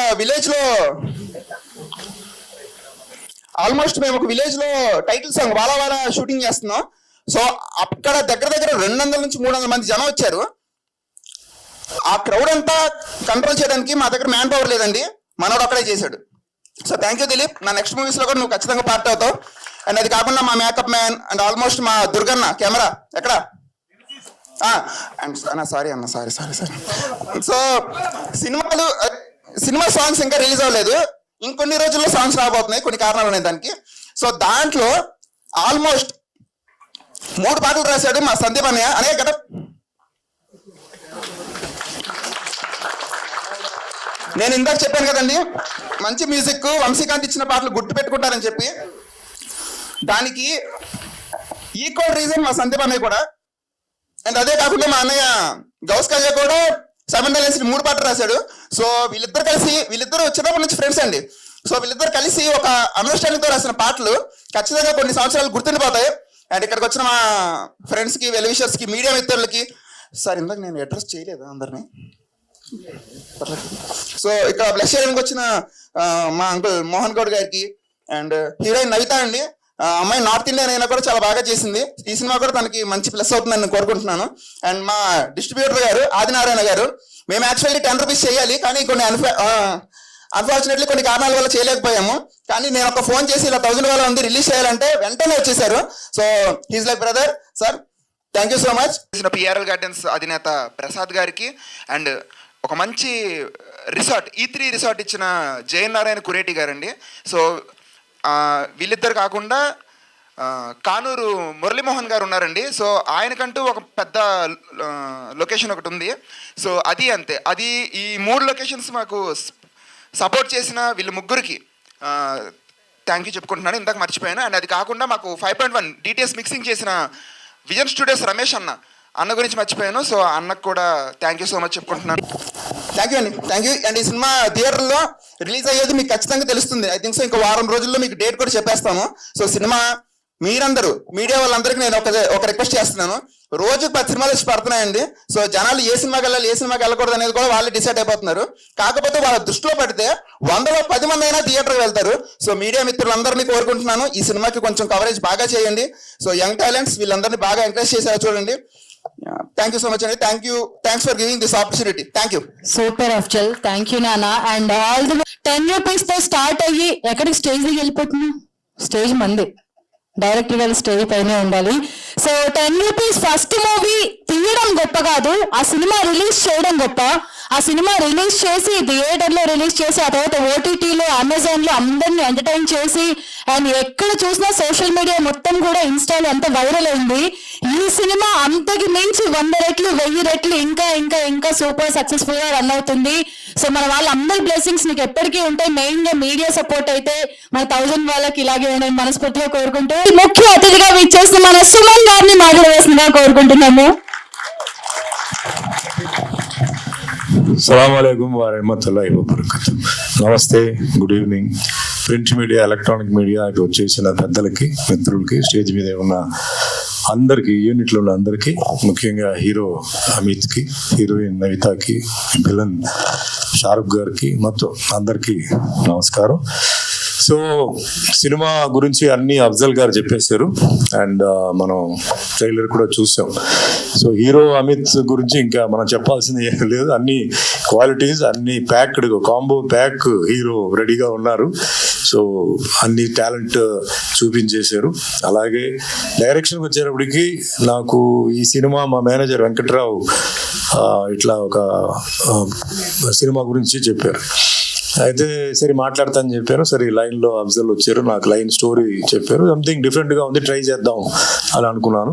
విలేజ్ లో టైటిల్ సాంగ్ వాలా వాలా షూటింగ్ చేస్తున్నాం. సో అక్కడ దగ్గర 200 నుంచి 300 మంది జనం వచ్చారు. ఆ క్రౌడ్ అంతా కంట్రోల్ చేయడానికి మా దగ్గర మ్యాన్ పవర్ లేదండి, మనోడు అక్కడే చేశాడు. సో థ్యాంక్ యూ దిలీప్, నా నెక్స్ట్ మూవీస్ లో కూడా నువ్వు ఖచ్చితంగా పార్ట్ అవుతావు. అండ్ అది కాకుండా మా మేకప్ మ్యాన్ అండ్ ఆల్మోస్ట్ మా దుర్గన్న కెమెరా ఎక్కడ and sorry. So cinema songs ఇంకా రిలీజ్ అవ్వలేదు, ఇంకొన్ని రోజుల్లో సాంగ్స్ రాబోతున్నాయి, కొన్ని కారణాలు ఉన్నాయి దానికి. సో దాంట్లో ఆల్మోస్ట్ 3 పాటలు రాశాడు మా సందీప్ అన్నయ్య అనే కదా. నేను ఇందాక చెప్పాను కదండి, మంచి మ్యూజిక్ వంశీకాంత్ ఇచ్చిన పాటలు గుర్తు పెట్టుకుంటారని చెప్పి, దానికి ఈక్వల్ రీజన్ మా సందీప్ అన్నయ్య కూడా. అండ్ అదే కాకుండా మా అన్నయ్య గౌస్కయ్య కూడా సైమల్టేనియస్లీ 3 పాటలు రాశాడు. సో వీళ్ళిద్దరు చిన్నప్పటి నుంచి ఫ్రెండ్స్ అండి. సో వీళ్ళిద్దరు కలిసి ఒక అండర్స్టాండింగ్ తో రాసిన పాటలు ఖచ్చితంగా కొన్ని సంవత్సరాలు గుర్తుండిపోతాయి. అండ్ ఇక్కడికి వచ్చిన మా ఫ్రెండ్స్ కి, వెల్ విషర్స్ కి, మీడియా మిత్రులకి, సార్ ఇందాక నేను అడ్రస్ చేయలేదు అందరినీ. సో ఇక్కడ బ్లెస్ చేయడానికి వచ్చిన మా అంకుల్ మోహన్ గౌడ్ గారికి అండ్ హీరోయిన్ నవిత అండి, అమ్మాయి నార్త్ ఇండియన్ అయినా కూడా చాలా బాగా చేసింది. ఈ సినిమా కూడా తనకి మంచి ప్లస్ అవుతుందని నేను కోరుకుంటున్నాను. అండ్ మా డిస్ట్రిబ్యూటర్ గారు ఆదినారాయణ గారు, మేము యాక్చువల్లీ 10 రూపీస్ చేయాలి కానీ కొన్ని అన్ఫార్చునేట్లీ కొన్ని కారణాల వల్ల చేయలేకపోయాము. కానీ నేను ఒక ఫోన్ చేసి ఇలా 1000 వాళ్ళ ఉంది రిలీజ్ చేయాలంటే వెంటనే వచ్చేసారు. So he's like brother. Sir thank you so much. PRL gardens అధినేత ప్రసాద్ గారికి అండ్ ఒక మంచి రిసార్ట్ E3 రిసార్ట్ ఇచ్చిన జయన్ నారాయణ కురేటి గారండి. సో వీళ్ళిద్దరు కాకుండా కానూరు మురళీమోహన్ గారు ఉన్నారండి. సో ఆయనకంటూ ఒక పెద్ద లొకేషన్ ఒకటి ఉంది. సో అది అంతే, అది ఈ 3 లొకేషన్స్ మాకు సపోర్ట్ చేసిన వీళ్ళు ముగ్గురికి థ్యాంక్ యూ చెప్పుకుంటున్నాను, ఇందాక మర్చిపోయాను. అండ్ అది కాకుండా మాకు 5.1 DTS మిక్సింగ్ చేసిన విజన్ స్టూడియోస్ రమేష్ అన్న గురించి మర్చిపోయాను. సో అన్నకు కూడా థ్యాంక్ యూ సో మచ్ చెప్పుకుంటున్నాను. థ్యాంక్ యూ అండి, థ్యాంక్ యూ. అండ్ ఈ సినిమా థియేటర్లో రిలీజ్ అయ్యేది మీకు ఖచ్చితంగా తెలుస్తుంది. ఐ థింక్ సో ఇంకో వారం రోజుల్లో మీకు డేట్ కూడా చెప్పేస్తాము. సో సినిమా మీరందరూ మీడియా వాళ్ళందరికీ నేను ఒక రిక్వెస్ట్ చేస్తున్నాను. రోజు 10 సినిమాలు వచ్చి పడుతున్నాయండి. సో జనాలు ఏ సినిమాకి వెళ్ళాలి ఏ సినిమాకి వెళ్ళకూడదు అనేది కూడా వాళ్ళే డిసైడ్ అయిపోతున్నారు. కాకపోతే వాళ్ళ దృష్టిలో పడితే 100లో 10 మంది అయినా థియేటర్కి వెళ్తారు. సో మీడియా మిత్రులందరినీ కోరుకుంటున్నాను, ఈ సినిమాకి కొంచెం కవరేజ్ బాగా చేయండి. సో యంగ్ టాలెంట్స్ వీళ్ళందరినీ బాగా ఎంకరేజ్ చేశారు చూడండి. థ్యాంక్ యూ సో మచ్ అండి. Thanks for giving this opportunity. Thank you. Super Afzal, thank you నాన్న. అండ్ ఆల్ ది 10 రూపీస్ తో స్టార్ట్ అయ్యి ఎక్కడికి స్టేజ్ కి వెళ్ళిపోతున్నా? స్టేజ్ మంది, డైరెక్టర్ గారు స్టేజ్ పైనే ఉండాలి. సో 10 రూపీస్ ఫస్ట్ మూవీ తీయడం గొప్ప కాదు, ఆ సినిమా రిలీజ్ చేయడం గొప్ప. ఆ సినిమా రిలీజ్ చేసి థియేటర్ లో రిలీజ్ చేసి ఆ తర్వాత ఓటీటీలో అమెజాన్ లో అందరిని ఎంటర్టైన్ చేసి అండ్ ఎక్కడ చూసినా సోషల్ మీడియా మొత్తం కూడా ఇన్స్టాలో అంత వైరల్ అయింది. ఈ సినిమా అంతకి మించి 100 రెట్లు 1000 రెట్లు ఇంకా ఇంకా ఇంకా సూపర్ సక్సెస్ఫుల్ గా రన్ అవుతుంది. సో మన వాళ్ళందరి బ్లెస్సింగ్స్ నీకు ఎప్పటికీ ఉంటాయి. మెయిన్ గా మీడియా సపోర్ట్ అయితే మన 1000 వాళ్ళకి ఇలాగే ఉండని మనస్ఫూర్తిగా కోరుకుంటూ ముఖ్య అతిథిగా విచ్చేసిన మన సుమన్ గారిని మాట్లాడవలసిందిగా కోరుకుంటున్నాము. అస్సలాముఅలైకుం వరహ్మతుల్లాహి వబరకాతుహు. నమస్తే, good evening. Print media, electronic media ఇటు వచ్చేసిన పెద్దలకి, మిత్రులకి, స్టేజ్ మీద ఉన్న అందరికీ, యూనిట్లో ఉన్న అందరికీ, ముఖ్యంగా హీరో అమిత్కి, హీరోయిన్ నవితాకి, విలన్ షారుఖ్ గారికి, మొత్తం అందరికీ నమస్కారం. సో సినిమా గురించి అన్ని అఫ్జల్ గారు చెప్పేశారు అండ్ మనం ట్రైలర్ కూడా చూసాం. సో హీరో అమిత్ గురించి ఇంకా మనం చెప్పాల్సింది ఏం లేదు. అన్ని క్వాలిటీస్, అన్ని ప్యాక్డ్ కాంబో ప్యాక్ హీరో రెడీగా ఉన్నారు. సో అన్ని టాలెంట్ చూపించేశారు. అలాగే డైరెక్షన్కి వచ్చేటప్పటికి నాకు ఈ సినిమా మా మేనేజర్ వెంకట్రావు ఇట్లా ఒక సినిమా గురించి చెప్పారు. అయితే సరే మాట్లాడతానని చెప్పాను. సరే లైన్లో అఫ్జల్ వచ్చారు, నాకు లైన్ స్టోరీ చెప్పారు. సంథింగ్ డిఫరెంట్గా ఉంది, ట్రై చేద్దాం అని అనుకున్నాను.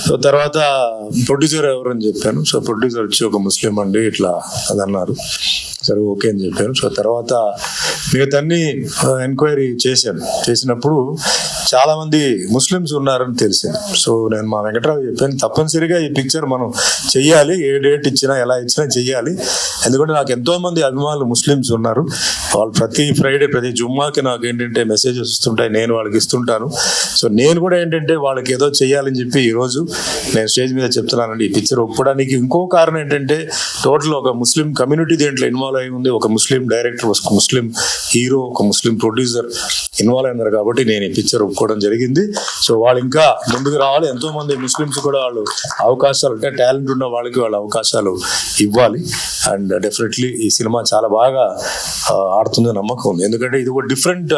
సో తర్వాత ప్రొడ్యూసర్ ఎవరని చెప్పాను. సో ప్రొడ్యూసర్ వచ్చి ఒక ముస్లిం అండి ఇట్లా అది అన్నారు. సరే ఓకే అని చెప్పాను. సో తర్వాత మిగతాన్ని ఎంక్వైరీ చేసినప్పుడు చాలామంది ముస్లిమ్స్ ఉన్నారని తెలిసింది. సో నేను మా వెంకట్రావు చెప్పాను, తప్పనిసరిగా ఈ పిక్చర్ మనం చెయ్యాలి, ఏ డేట్ ఇచ్చినా ఎలా ఇచ్చినా చెయ్యాలి. ఎందుకంటే నాకు ఎంతోమంది అభిమానులు ముస్లిమ్స్ ఉన్నారు. వాళ్ళు ప్రతి ఫ్రైడే ప్రతి జుమ్మాకి నాకు ఏంటంటే మెసేజెస్ వస్తుంటాయి, నేను వాళ్ళకి ఇస్తుంటాను. సో నేను కూడా ఏంటంటే వాళ్ళకి ఏదో చెయ్యాలని చెప్పి ఈరోజు నేను స్టేజ్ మీద చెప్తున్నానండి. ఈ పిక్చర్ ఒప్పుకోవడానికి ఇంకో కారణం ఏంటంటే టోటల్ ఒక ముస్లిం కమ్యూనిటీ దీంట్లో ఇన్వాల్వ్ అయి ఉంది. ఒక ముస్లిం డైరెక్టర్, ఒక ముస్లిం హీరో, ఒక ముస్లిం ప్రొడ్యూసర్ ఇన్వాల్వ్ అయినారు కాబట్టి నేను ఈ పిక్చర్ ఒప్పుకోవడం జరిగింది. సో వాళ్ళు ఇంకా ముందుకు రావాలి. ఎంతో మంది ముస్లిమ్స్ కూడా వాళ్ళు అవకాశాలు, అంటే టాలెంట్ ఉన్న వాళ్ళకి వాళ్ళు అవకాశాలు ఇవ్వాలి. అండ్ డెఫినెట్లీ ఈ సినిమా చాలా బాగా ఆడుతుంది నమ్మకం ఉంది. ఎందుకంటే ఇది ఒక డిఫరెంట్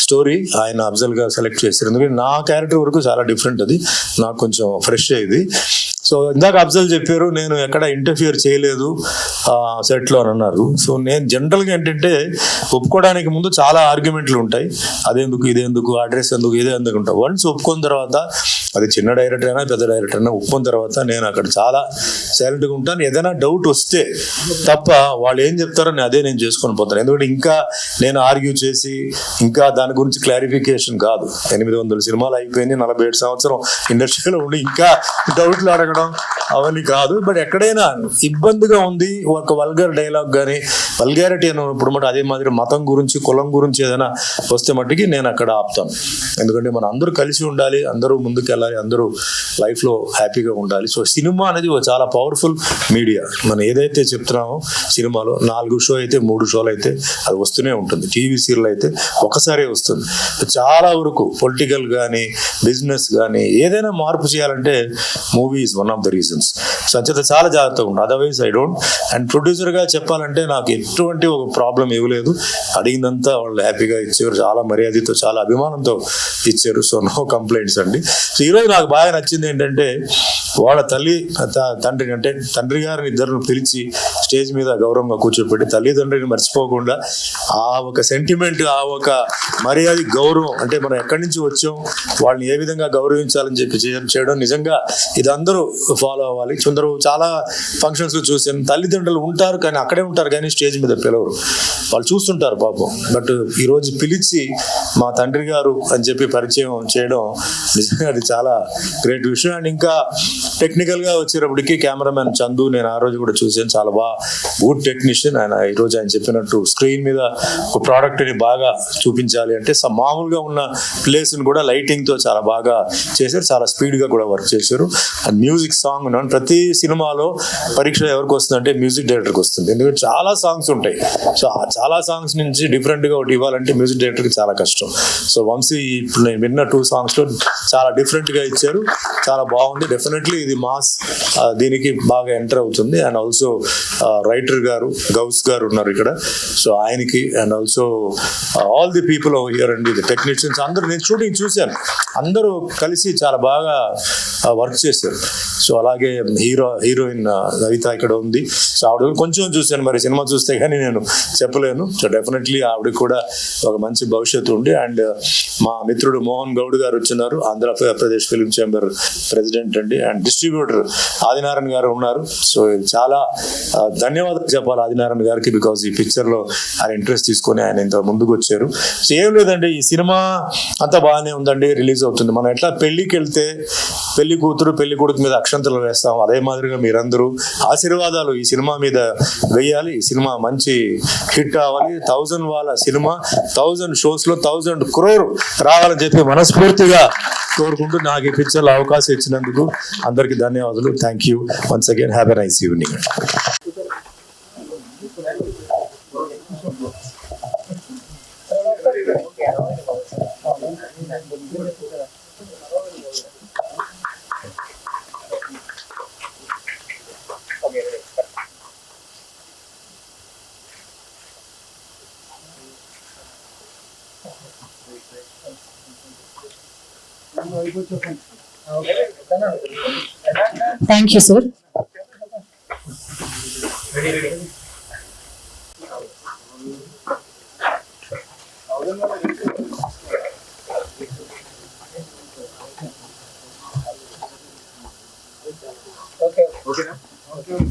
స్టోరీ ఆయన అఫ్జల్ గారు సెలెక్ట్ చేశారు. ఎందుకంటే నా క్యారెక్టర్ వరకు చాలా డిఫరెంట్, అది నాకు కొంచెం ఫ్రెష్ అయ్యింది. సో ఇందాక అఫ్జల్ చెప్పారు నేను ఎక్కడ ఇంటర్ఫియర్ చేయలేదు సెట్లో అని అన్నారు. సో నేను జనరల్గా ఏంటంటే ఒప్పుకోవడానికి ముందు చాలా ఆర్గ్యుమెంట్లు ఉంటాయి. అదేందుకు, ఇదేందుకు, అడ్రస్ ఎందుకు, ఇదే ఎందుకు ఉంటాయి. వన్స్ ఒప్పుకున్న తర్వాత అది చిన్న డైరెక్టర్ అయినా పెద్ద డైరెక్టర్ అయినా ఒప్పుకున్న తర్వాత నేను అక్కడ చాలా సైలెంట్గా ఉంటాను. ఏదైనా డౌట్ వస్తే తప్ప వాళ్ళు ఏం చెప్తారో అదే నేను చేసుకొని పోతాను. ఎందుకంటే ఇంకా నేను ఆర్గ్యూ చేసి ఇంకా దాని గురించి క్లారిఫికేషన్ కాదు. 800 సినిమాలు అయిపోయింది, 47 సంవత్సరం ఇండస్ట్రీలో ఉండి ఇంకా డౌట్లు అడగడం అవన్నీ కాదు. బట్ ఎక్కడైనా ఇబ్బందిగా ఉంది, ఒక వల్గర్ డైలాగ్ కానీ వల్గారిటీ అన్నప్పుడు మటు అదే మాదిరి మతం గురించి, కులం గురించి ఏదైనా వస్తే మట్టుకి నేను అక్కడ ఆపుతాను. ఎందుకంటే మనం అందరూ కలిసి ఉండాలి, అందరూ ముందుకు వెళ్ళాలి, అందరూ లైఫ్లో హ్యాపీగా ఉండాలి. సో సినిమా అనేది ఒక చాలా పవర్ఫుల్ మీడియా. మనం ఏదైతే చెప్తున్నామో సినిమాలో 4 షో అయితే 3 షోలు అయితే అది వస్తూనే ఉంటుంది. టీవీ సీరియల్ అయితే ఒకసారే వస్తుంది. చాలా వరకు పొలిటికల్ కానీ బిజినెస్ కానీ ఏదైనా మార్పు చేయాలంటే movie is one of the reasons. So అంచేత చాలా జాగ్రత్తగా ఉంటుంది. Otherwise I don't. అండ్ ప్రొడ్యూసర్గా చెప్పాలంటే నాకు ఎటువంటి ఒక ప్రాబ్లం ఇవ్వలేదు. అడిగిందంతా వాళ్ళు హ్యాపీగా ఇచ్చారు, చాలా మర్యాదతో, చాలా అభిమానంతో ఇచ్చారు. సో నో కంప్లైంట్స్ అండి. సో ఈరోజు నాకు బాగా నచ్చింది ఏంటంటే వాళ్ళ తండ్రి అంటే తండ్రి గారిని ఇద్దరిని పిలిచి స్టేజ్ మీద గౌరవంగా కూర్చోబెట్టి తల్లిదండ్రిని మర్చిపోకుండా ఆ ఒక సెంటిమెంట్, ఆ ఒక మర్యాద, గౌరవం, అంటే మనం ఎక్కడి నుంచి వచ్చాం, వాళ్ళని ఏ విధంగా గౌరవించాలని చెప్పి చేయడం నిజంగా ఇది అందరూ ఫాలో అవ్వాలి. కొందరు చాలా ఫంక్షన్స్ లో చూసాను, తల్లిదండ్రులు ఉంటారు కానీ అక్కడే ఉంటారు కానీ స్టేజ్ మీద పిలవరు. వాళ్ళు చూస్తుంటారు పాపం. బట్ ఈరోజు పిలిచి మా తండ్రి గారు అని చెప్పి పరిచయం చేయడం నిజంగా అది చాలా చాలా గ్రేట్ విషయం. అండ్ ఇంకా టెక్నికల్గా వచ్చేటప్పటికి కెమెరామెన్ చందు, నేను ఆ రోజు కూడా చూసాను, చాలా బాగా గుడ్ టెక్నీషియన్. ఈరోజు ఆయన చెప్పినట్టు స్క్రీన్ మీద ఒక ప్రోడక్ట్ని బాగా చూపించాలి అంటే మామూలుగా ఉన్న ప్లేస్ని కూడా లైటింగ్తో చాలా బాగా చేశారు, చాలా స్పీడ్గా కూడా వర్క్ చేశారు. అండ్ మ్యూజిక్ సాంగ్ ప్రతి సినిమాలో పరీక్ష ఎవరికి వస్తుందంటే మ్యూజిక్ డైరెక్టర్కి వస్తుంది, ఎందుకంటే చాలా సాంగ్స్ ఉంటాయి. సో చాలా సాంగ్స్ నుంచి డిఫరెంట్గా ఒకటి ఇవ్వాలంటే మ్యూజిక్ డైరెక్టర్కి చాలా కష్టం. సో వంశీ ఇప్పుడు నేను విన్న 2 సాంగ్స్లో చాలా డిఫరెంట్గా ఇచ్చారు, చాలా బాగుంది. డెఫినెట్లీ ఇది మాస్ దీనికి బాగా ఎంటర్ అవుతుంది. అండ్ ఆల్సో రైటర్ గారు గౌస్ గారు ఉన్నారు ఇక్కడ, సో ఆయనకి and also all the people here and the technicians అందరూ, నేను షూటింగ్ చూశాను, అందరూ కలిసి చాలా బాగా వర్క్ చేశారు. సో అలాగే హీరోయిన్ లలిత ఇక్కడ ఉంది. సో ఆవిడ కొంచెం చూశాను, మరి సినిమా చూస్తే కానీ నేను చెప్పలేను. సో డెఫినెట్లీ ఆవిడకి కూడా ఒక మంచి భవిష్యత్తు ఉంది. అండ్ మా మిత్రుడు మోహన్ గౌడ్ గారు వచ్చినారు, ఆంధ్రప్రదేశ్ ఫిల్మ్ ఛాంబర్ ప్రెసిడెంట్ అండి. అండ్ డిస్ట్రిబ్యూటర్ ఆదినారాయణ గారు ఉన్నారు. సో చాలా ధన్యవాదాలు చెప్పాలి ఆదినారాయణ గారికి, బికాజ్ ఈ పిక్చర్లో ఆయన ఇంట్రెస్ట్ తీసుకొని ఆయన ఇంత ముందుకు వచ్చారు. సో ఏం లేదండి, ఈ సినిమా అంతా బాగానే ఉందండి, రిలీజ్ అవుతుంది. మనం ఎట్లా పెళ్లికి వెళ్తే పెళ్లి కూతురు పెళ్లి కొడుకు మీద అక్షంతలు వేస్తాం, అదే మాదిరిగా మీరందరూ ఆశీర్వాదాలు ఈ సినిమా మీద వేయాలి. ఈ సినిమా మంచి హిట్ అవ్వాలి. 1000 వాళ్ళ సినిమా 1000 షోస్లో 1000 crore రావాలని చెప్పి మనస్ఫూర్తిగా కోరుకుంటూ నాకు ఈ పిక్చర్లో అవకాశం ఇచ్చినందుకు అందరికీ ధన్యవాదాలు. Thank you once again. Have a nice evening. Thank you sir.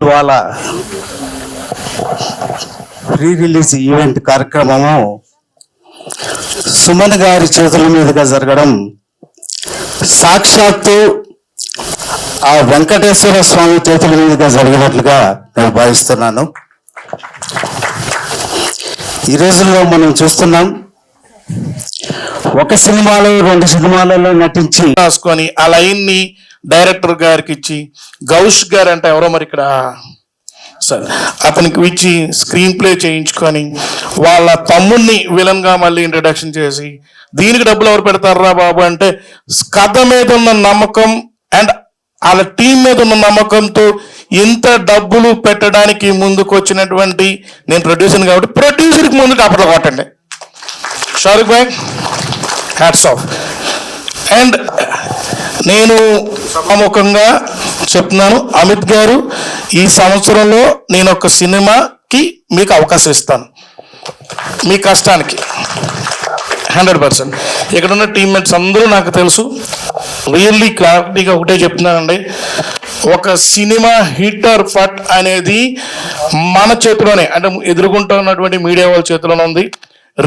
ఇవాళ ప్రీ రిలీజ్ ఈవెంట్ కార్యక్రమము సుమన్ గారి చేతుల మీదుగా జరగడం సాక్షాత్తు ఆ వెంకటేశ్వర స్వామి చేతుల మీదుగా జరిగినట్లుగా నేను భావిస్తున్నాను. ఈ రోజుల్లో మనం చూస్తున్నాం, ఒక సినిమాలో 2 సినిమాలలో నటించి రాసుకొని ఆ లైన్ ని డైరెక్టర్ గారికి ఇచ్చి, గౌష్ గారు అంటే ఎవరో మరి ఇక్కడ సార్ అతనికి ఇచ్చి స్క్రీన్ ప్లే చేయించుకొని వాళ్ళ తమ్ముడిని విలన్ గా మళ్ళీ ఇంట్రడక్షన్ చేసి, దీనికి డబ్బులు ఎవరు పెడతారా బాబు అంటే కథ మీద ఉన్న నమ్మకం అండ్ వాళ్ళ టీం మీద ఉన్న నమ్మకంతో ఇంత డబ్బులు పెట్టడానికి ముందుకు వచ్చినటువంటి, నేను ప్రొడ్యూసర్ కాబట్టి ప్రొడ్యూసర్కి ముందు కాపలా కొట్టండి. షారుఖ్ భాయ్ హ్యాట్స్ ఆఫ్. అండ్ నేను సభాముఖంగా చెప్తున్నాను, అమిత్ గారు ఈ సంవత్సరంలో నేను ఒక సినిమాకి మీకు అవకాశం ఇస్తాను, మీ కష్టానికి 100%. ఇక్కడ ఉన్న టీమ్మేట్స్ అందరూ నాకు తెలుసు. రియల్లీ క్లారిటీగా ఒకటే చెప్తున్నానండి, ఒక సినిమా హిట్ ఆర్ ఫట్ అనేది మన చేతిలోనే, అంటే ఎదుర్కొంటున్నటువంటి మీడియా వాళ్ళ చేతిలోనే ఉంది.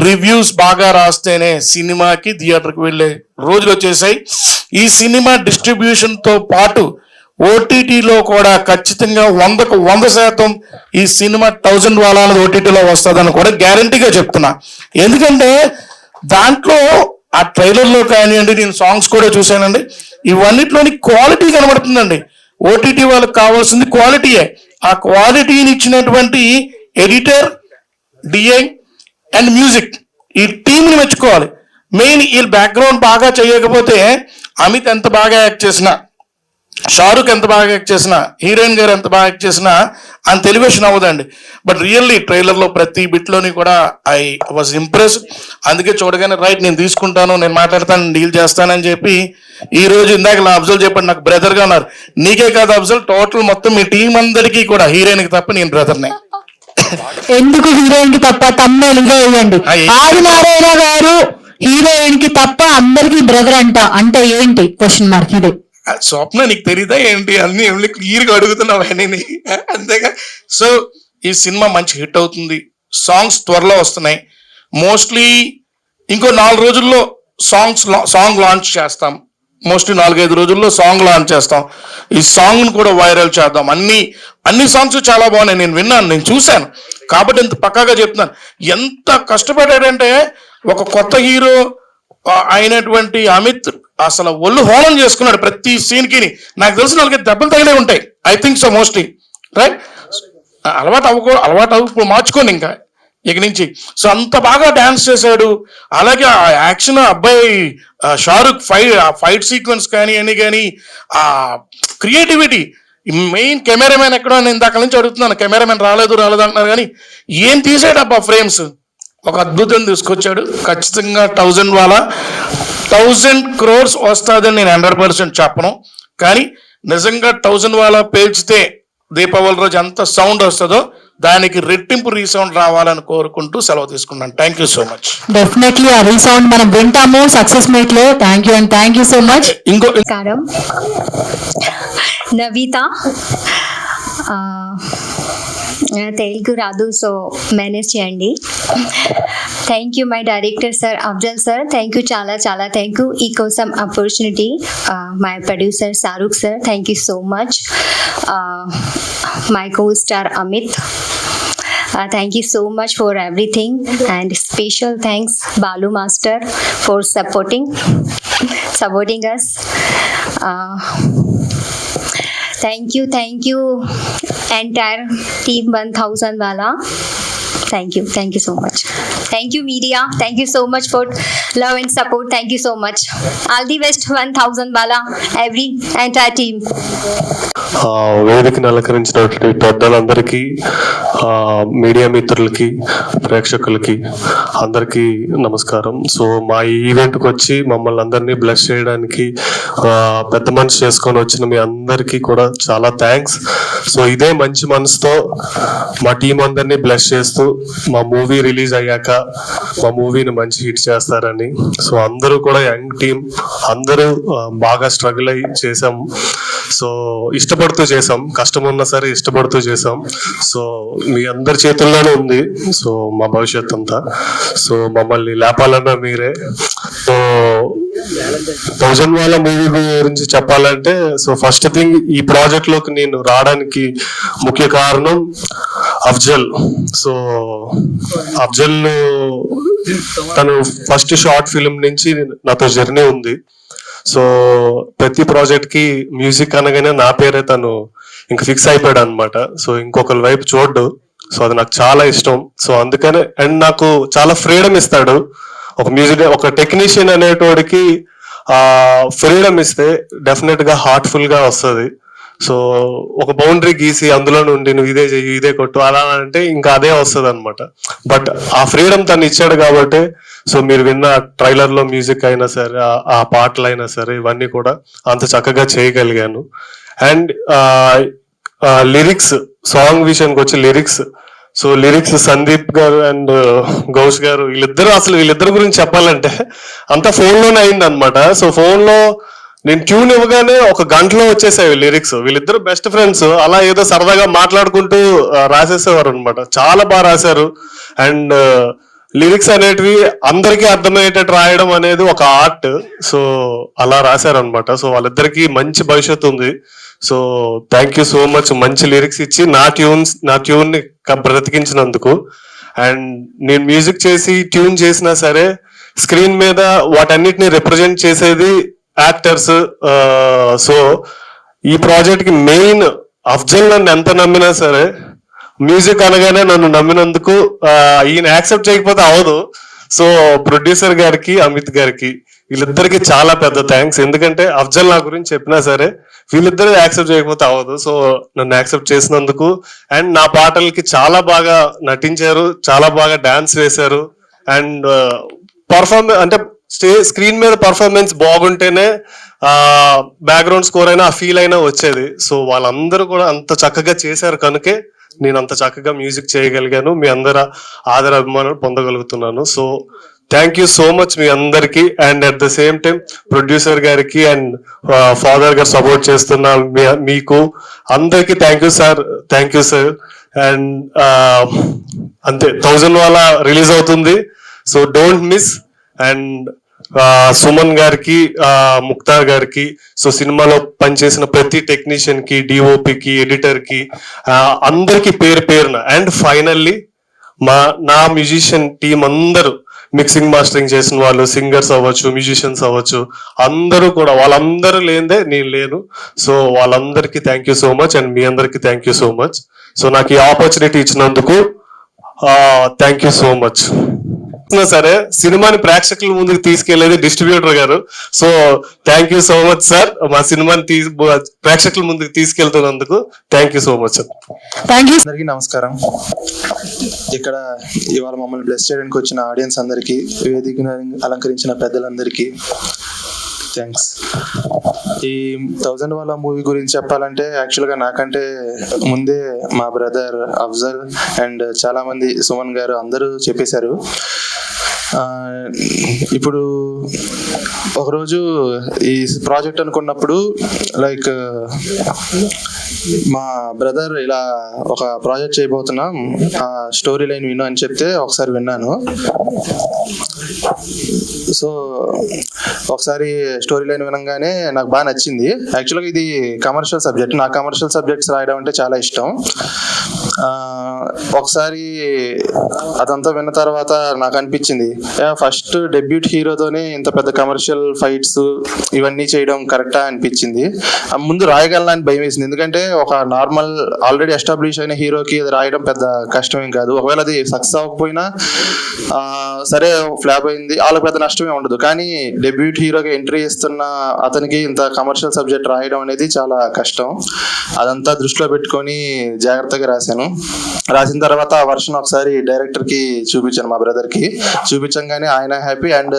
రివ్యూస్ బాగా రాస్తేనే సినిమాకి థియేటర్కి వెళ్ళే రోజులు వచ్చేసాయి. ఈ సినిమా డిస్ట్రిబ్యూషన్తో పాటు ఓటీటీలో కూడా ఖచ్చితంగా 100కు 100% ఈ సినిమా 1000 వాళ్ళ ఓటీటీలో వస్తుందని కూడా గ్యారంటీగా చెప్తున్నా. ఎందుకంటే దాంట్లో ఆ ట్రైలర్లో కానివ్వండి, నేను సాంగ్స్ కూడా చూశానండి, ఇవన్నిట్లోని క్వాలిటీ కనబడుతుందండి. ఓటీటీ వాళ్ళకి కావాల్సింది క్వాలిటీయే. ఆ క్వాలిటీని ఇచ్చినటువంటి ఎడిటర్, డిఐ అండ్ మ్యూజిక్, ఈ టీంని మెచ్చుకోవాలి. మెయిన్ వీళ్ళ బ్యాక్గ్రౌండ్ బాగా చేయకపోతే అమిత్ ఎంత బాగా యాక్ట్ చేసినా, షారుఖ్ ఎంత బాగా యాక్ట్ చేసినా, హీరోయిన్ గారు ఎంత బాగా యాక్ట్ చేసినా అంత ఎలివేషన్ అవ్వదండి. బట్ రియల్లీ ట్రైలర్లో ప్రతి బిట్లోని కూడా ఐ వాజ్ ఇంప్రెస్. అందుకే చూడగానే రైట్ నేను తీసుకుంటాను, నేను మాట్లాడతాను, డీల్ చేస్తానని చెప్పి ఈ రోజు ఇందాక నా అఫ్జల్ చెప్పండి, నాకు బ్రదర్గా ఉన్నారు. నీకే కాదు అఫ్జల్, టోటల్ మొత్తం మీ టీం అందరికీ కూడా, హీరోయిన్కి తప్ప నేను బ్రదర్నే. ఎందుకు హీరోయిన్ కి తప్ప తమ్ముళ్ళుగా వేయండి. ఆదినారాయణ గారు హీరోయిన్ కి తప్ప అందరికి బ్రదర్ అంట అంటే ఏంటి క్వశ్చన్ మార్క్ ఇది. స్వప్న నీకు తెలీదా ఏంటి, అన్ని క్లియర్గా అడుగుతున్నావు అని, అంతేగా. సో ఈ సినిమా మంచి హిట్ అవుతుంది, సాంగ్స్ త్వరలో వస్తున్నాయి. మోస్ట్లీ ఇంకో 4 రోజుల్లో సాంగ్ లాంచ్ చేస్తాం. మోస్ట్లీ 4-5 రోజుల్లో సాంగ్ లాంచ్ చేస్తాం. ఈ సాంగ్ను కూడా వైరల్ చేద్దాం. అన్ని సాంగ్స్ చాలా బాగున్నాయి, నేను విన్నాను, నేను చూశాను, కాబట్టి ఇంత పక్కాగా చెప్తున్నాను. ఎంత కష్టపడ్డాడంటే ఒక కొత్త హీరో అయినటువంటి అమిత్ అసలు ఒళ్ళు హోనం చేసుకున్నాడు ప్రతి సీన్కి. నాకు తెలిసిన వాళ్ళకి దెబ్బలు తగిలే ఉంటాయి, I think so mostly, right? అలవాటు ఇప్పుడు మార్చుకోండి ఇంకా ఇక నుంచి. సో అంత బాగా డాన్స్ చేశాడు. అలాగే ఆ యాక్షన్ అబ్బాయి షారుఖ్ ఫైట్ సీక్వెన్స్ కానీ ఆ క్రియేటివిటీ, మెయిన్ కెమెరామెన్ ఎక్కడో, నేను ఇందాక నుంచి అడుగుతున్నాను, కెమెరామెన్ రాలేదు అంటున్నారు, కానీ ఏం తీసాడు అబ్బా ఫ్రేమ్స్, ఒక అద్భుతం తీసుకొచ్చాడు. ఖచ్చితంగా 1000 crores వస్తుందని నేను 100% చెప్పను, కానీ నిజంగా 1000 వాలా పేల్చితే దీపావళి రోజు ఎంత సౌండ్ వస్తుందో దానికి రెట్టింపు రీసౌండ్ రావాలని కోరుకుంటూ సెలవు తీసుకున్నాను. Thank you so much. Definitely ఆ రీసౌండ్ మనం వింటాము సక్సెస్ మీట్ లో. Thank you and thank you so much. నమస్కారం, నవిత. తెలుగు రాదు, సో మేనేజ్ చేయండి. Thank you my director sir Afzal sir, thank you, చాలా చాలా థ్యాంక్ యూ ఈ కోసం opportunity. My producer Shahrukh sir, thank you so much. My co star Amit, thank you so much for everything, and special thanks Balu Master for supporting us. Thank you entire team 1000 wala. Thank you so much. Thank you media, thank you so much for love and support. Thank you so much. All the best 1000 wala, every entire team. వేదికను అలంకరించినటువంటి పెద్దలందరికీ, మీడియా మిత్రులకి, ప్రేక్షకులకి అందరికీ నమస్కారం. సో మా ఈవెంట్కి వచ్చి మమ్మల్ని అందరినీ బ్లెస్ చేయడానికి పెద్ద మనసు చేసుకొని వచ్చిన మీ అందరికీ కూడా చాలా థ్యాంక్స్. సో ఇదే మంచి మనసుతో మా టీం అందరినీ బ్లెస్ చేస్తూ మా మూవీ రిలీజ్ అయ్యాక మా మూవీని మంచి హిట్ చేస్తారని. సో అందరూ కూడా యంగ్ టీం, అందరూ బాగా స్ట్రగుల్ అయ్యి చేసాము. సో ఇష్టపడుతూ చేసాం, కష్టం ఉన్నా సరే ఇష్టపడుతూ చేసాం. సో మీ అందరి చేతుల్లోనే ఉంది సో మా భవిష్యత్ అంతా. సో మమ్మల్ని లేపాలన్నా మీరే. సో 1000 వాళ్ళ మూవీ గురించి చెప్పాలంటే, సో ఫస్ట్ థింగ్ ఈ ప్రాజెక్ట్ లోకి నేను రావడానికి ముఖ్య కారణం అఫ్జల్. సో అఫ్జల్ తను ఫస్ట్ షార్ట్ ఫిల్మ్ నుంచి నాతో జర్నీ ఉంది. సో ప్రతి ప్రాజెక్ట్ కి మ్యూజిక్ అనగానే నా పేరే తను ఇంక ఫిక్స్ అయిపోయాడు అనమాట. సో ఇంకొకరి వైపు చూడ్డు. సో అది నాకు చాలా ఇష్టం. సో అందుకనే, అండ్ నాకు చాలా ఫ్రీడమ్ ఇస్తాడు. ఒక మ్యూజిక్, ఒక టెక్నీషియన్ అనేటోడికి ఫ్రీడమ్ ఇస్తే డెఫినెట్ గా హార్ట్ఫుల్ గా వస్తుంది. సో ఒక బౌండరీ గీసి అందులో నుండి నువ్వు ఇదే చెయ్యి, ఇదే కొట్టు అలా అంటే ఇంకా అదే వస్తుంది అనమాట. బట్ ఆ ఫ్రీడమ్ తను ఇచ్చాడు కాబట్టి, సో మీరు విన్న ట్రైలర్ లో మ్యూజిక్ అయినా సరే, ఆ పాటలు అయినా సరే, ఇవన్నీ కూడా అంత చక్కగా చేయగలిగాను. అండ్ లిరిక్స్, సాంగ్ విషయానికి వచ్చి లిరిక్స్, సో లిరిక్స్ సందీప్ గారు అండ్ గౌష్ గారు, వీళ్ళిద్దరు గురించి చెప్పాలంటే అంతా ఫోన్ లోనే అయింది అనమాట. సో ఫోన్ లో నేను ట్యూన్ ఇవ్వగానే ఒక గంటలో వచ్చేసాయి లిరిక్స్. వీళ్ళిద్దరు బెస్ట్ ఫ్రెండ్స్, అలా ఏదో సరదాగా మాట్లాడుకుంటూ రాసేసేవారు అనమాట. చాలా బాగా రాశారు. అండ్ లిరిక్స్ అనేటివి అందరికీ అర్థమయ్యేటట్టు రాయడం అనేది ఒక ఆర్ట్. సో అలా రాశారనమాట. సో వాళ్ళిద్దరికి మంచి భవిష్యత్తు ఉంది. So thank you so much, మంచి లిరిక్స్ ఇచ్చి నా ట్యూన్ ని బ్రతికించినందుకు. అండ్ నేను మ్యూజిక్ చేసి ట్యూన్ చేసినా సరే స్క్రీన్ మీద వాటన్నిటిని రిప్రజెంట్ చేసేది యాక్టర్స్. సో ఈ ప్రాజెక్ట్ కి మెయిన్ అఫ్జల్ నన్ను ఎంత నమ్మినా సరే, మ్యూజిక్ అనగానే నన్ను నమ్మినందుకు ఈయన యాక్సెప్ట్ చేయకపోతే అవదు. సో ప్రొడ్యూసర్ గారికి, అమిత్ గారికి, వీళ్ళిద్దరికి చాలా పెద్ద థ్యాంక్స్. ఎందుకంటే అఫ్జల్ నా గురించి చెప్పినా సరే వీళ్ళిద్దరు యాక్సెప్ట్ చేయకపోతే అవదు. సో నన్ను యాక్సెప్ట్ చేసినందుకు. అండ్ నా పాటలకి చాలా బాగా నటించారు, చాలా బాగా డాన్స్ వేశారు. అండ్ అంటే స్క్రీన్ మీద పర్ఫార్మెన్స్ బాగుంటేనే బ్యాక్గ్రౌండ్ స్కోర్ అయినా ఆ ఫీల్ అయినా వచ్చేది. సో వాళ్ళందరూ కూడా అంత చక్కగా చేశారు కనుకే నేను అంత చక్కగా మ్యూజిక్ చేయగలిగాను, మీ అందరి ఆదర అభిమానాలు పొందగలుగుతున్నాను. So thank you so much మీ అందరికి. And at the same time producer గారికి అండ్ ఫాదర్ గారు సపోర్ట్ చేస్తున్న మీకు అందరికి thank you sir, thank you sir. And అంతే, 1000 వాళ్ళ రిలీజ్ అవుతుంది. So don't miss. And Suman గారికి, ముక్తార్ గారికి, సో సినిమాలో పనిచేసిన ప్రతి టెక్నీషియన్ కి, డిఓపికి, ఎడిటర్ కి, అందరికి పేరు పేరున, అండ్ ఫైనల్లీ నా మ్యూజిషియన్ టీం అందరూ, మిక్సింగ్ మాస్టరింగ్ చేసిన వాళ్ళు, సింగర్స్ అవ్వచ్చు, మ్యూజిషియన్స్ అవ్వచ్చు, అందరూ కూడా, వాళ్ళందరూ లేదే నేను లేను. సో వాళ్ళందరికీ thank you so much, and మీ అందరికి thank you so much. So నాకు ఈ ఆపర్చునిటీ ఇచ్చినందుకు థ్యాంక్ యూ సో మచ్. సరే, సినిమాని ప్రేక్షకుల ముందుకు తీసుకెళ్లేది డిస్ట్రిబ్యూటర్ గారు. So thank you so much sir, మా సినిమాని ప్రేక్షకుల ముందుకు తీసుకెళ్తున్నందుకు thank you so much sir. Thank you. అందరికీ నమస్కారం. ఇక్కడ ఇవాళ మమ్మల్ని బ్లెస్ చేయడానికి వచ్చిన ఆడియన్స్ అందరికీ, వేదికను అలంకరించిన పెద్దలందరికీ థ్యాంక్స్. ఈ 1000 వాళ్ళ మూవీ గురించి చెప్పాలంటే యాక్చువల్గా నాకంటే ముందే మా బ్రదర్ అఫ్జల్ అండ్ చాలా మంది, సుమన్ గారు అందరూ చెప్పేశారు. ఇప్పుడు ఒకరోజు ఈ ప్రాజెక్ట్ అనుకున్నప్పుడు లైక్ మా బ్రదర్ ఇలా ఒక ప్రాజెక్ట్ చేయబోతున్నాం, ఆ స్టోరీ లైన్ విను అని చెప్తే ఒకసారి విన్నాను. సో ఒకసారి స్టోరీ లైన్ వినగానే నాకు బాగా నచ్చింది. యాక్చువల్గా ఇది కమర్షియల్ సబ్జెక్ట్, నాకు కమర్షియల్ సబ్జెక్ట్స్ రాయడం అంటే చాలా ఇష్టం. ఒకసారి అదంతా విన్న తర్వాత నాకు అనిపించింది, ఫస్ట్ డెబ్యూట్ హీరోతోనే ఇంత పెద్ద కమర్షియల్ ఫైట్స్ ఇవన్నీ చేయడం కరెక్టా అనిపించింది. ముందు రాయగలనా అని భయం వేసింది, ఎందుకంటే ఒక నార్మల్ ఆల్రెడీ ఎస్టాబ్లిష్ అయిన హీరోకి అది రాయడం పెద్ద కష్టమేం కాదు. ఒకవేళ అది సక్సెస్ అవ్వకపోయినా సరే ఫ్లాప్ అయింది, వాళ్ళకి పెద్ద నష్టమే ఉండదు. కానీ డెబ్యూట్ హీరోకి ఎంట్రీ ఇస్తున్న అతనికి ఇంత కమర్షియల్ సబ్జెక్ట్ రాయడం అనేది చాలా కష్టం. అదంతా దృష్టిలో పెట్టుకొని జాగ్రత్తగా రాశాను. రాసిన తర్వాత ఆ వర్షన్ ఒకసారి డైరెక్టర్ కి చూపించాను, మా బ్రదర్ కి చూపించగానే ఆయన హ్యాపీ, అండ్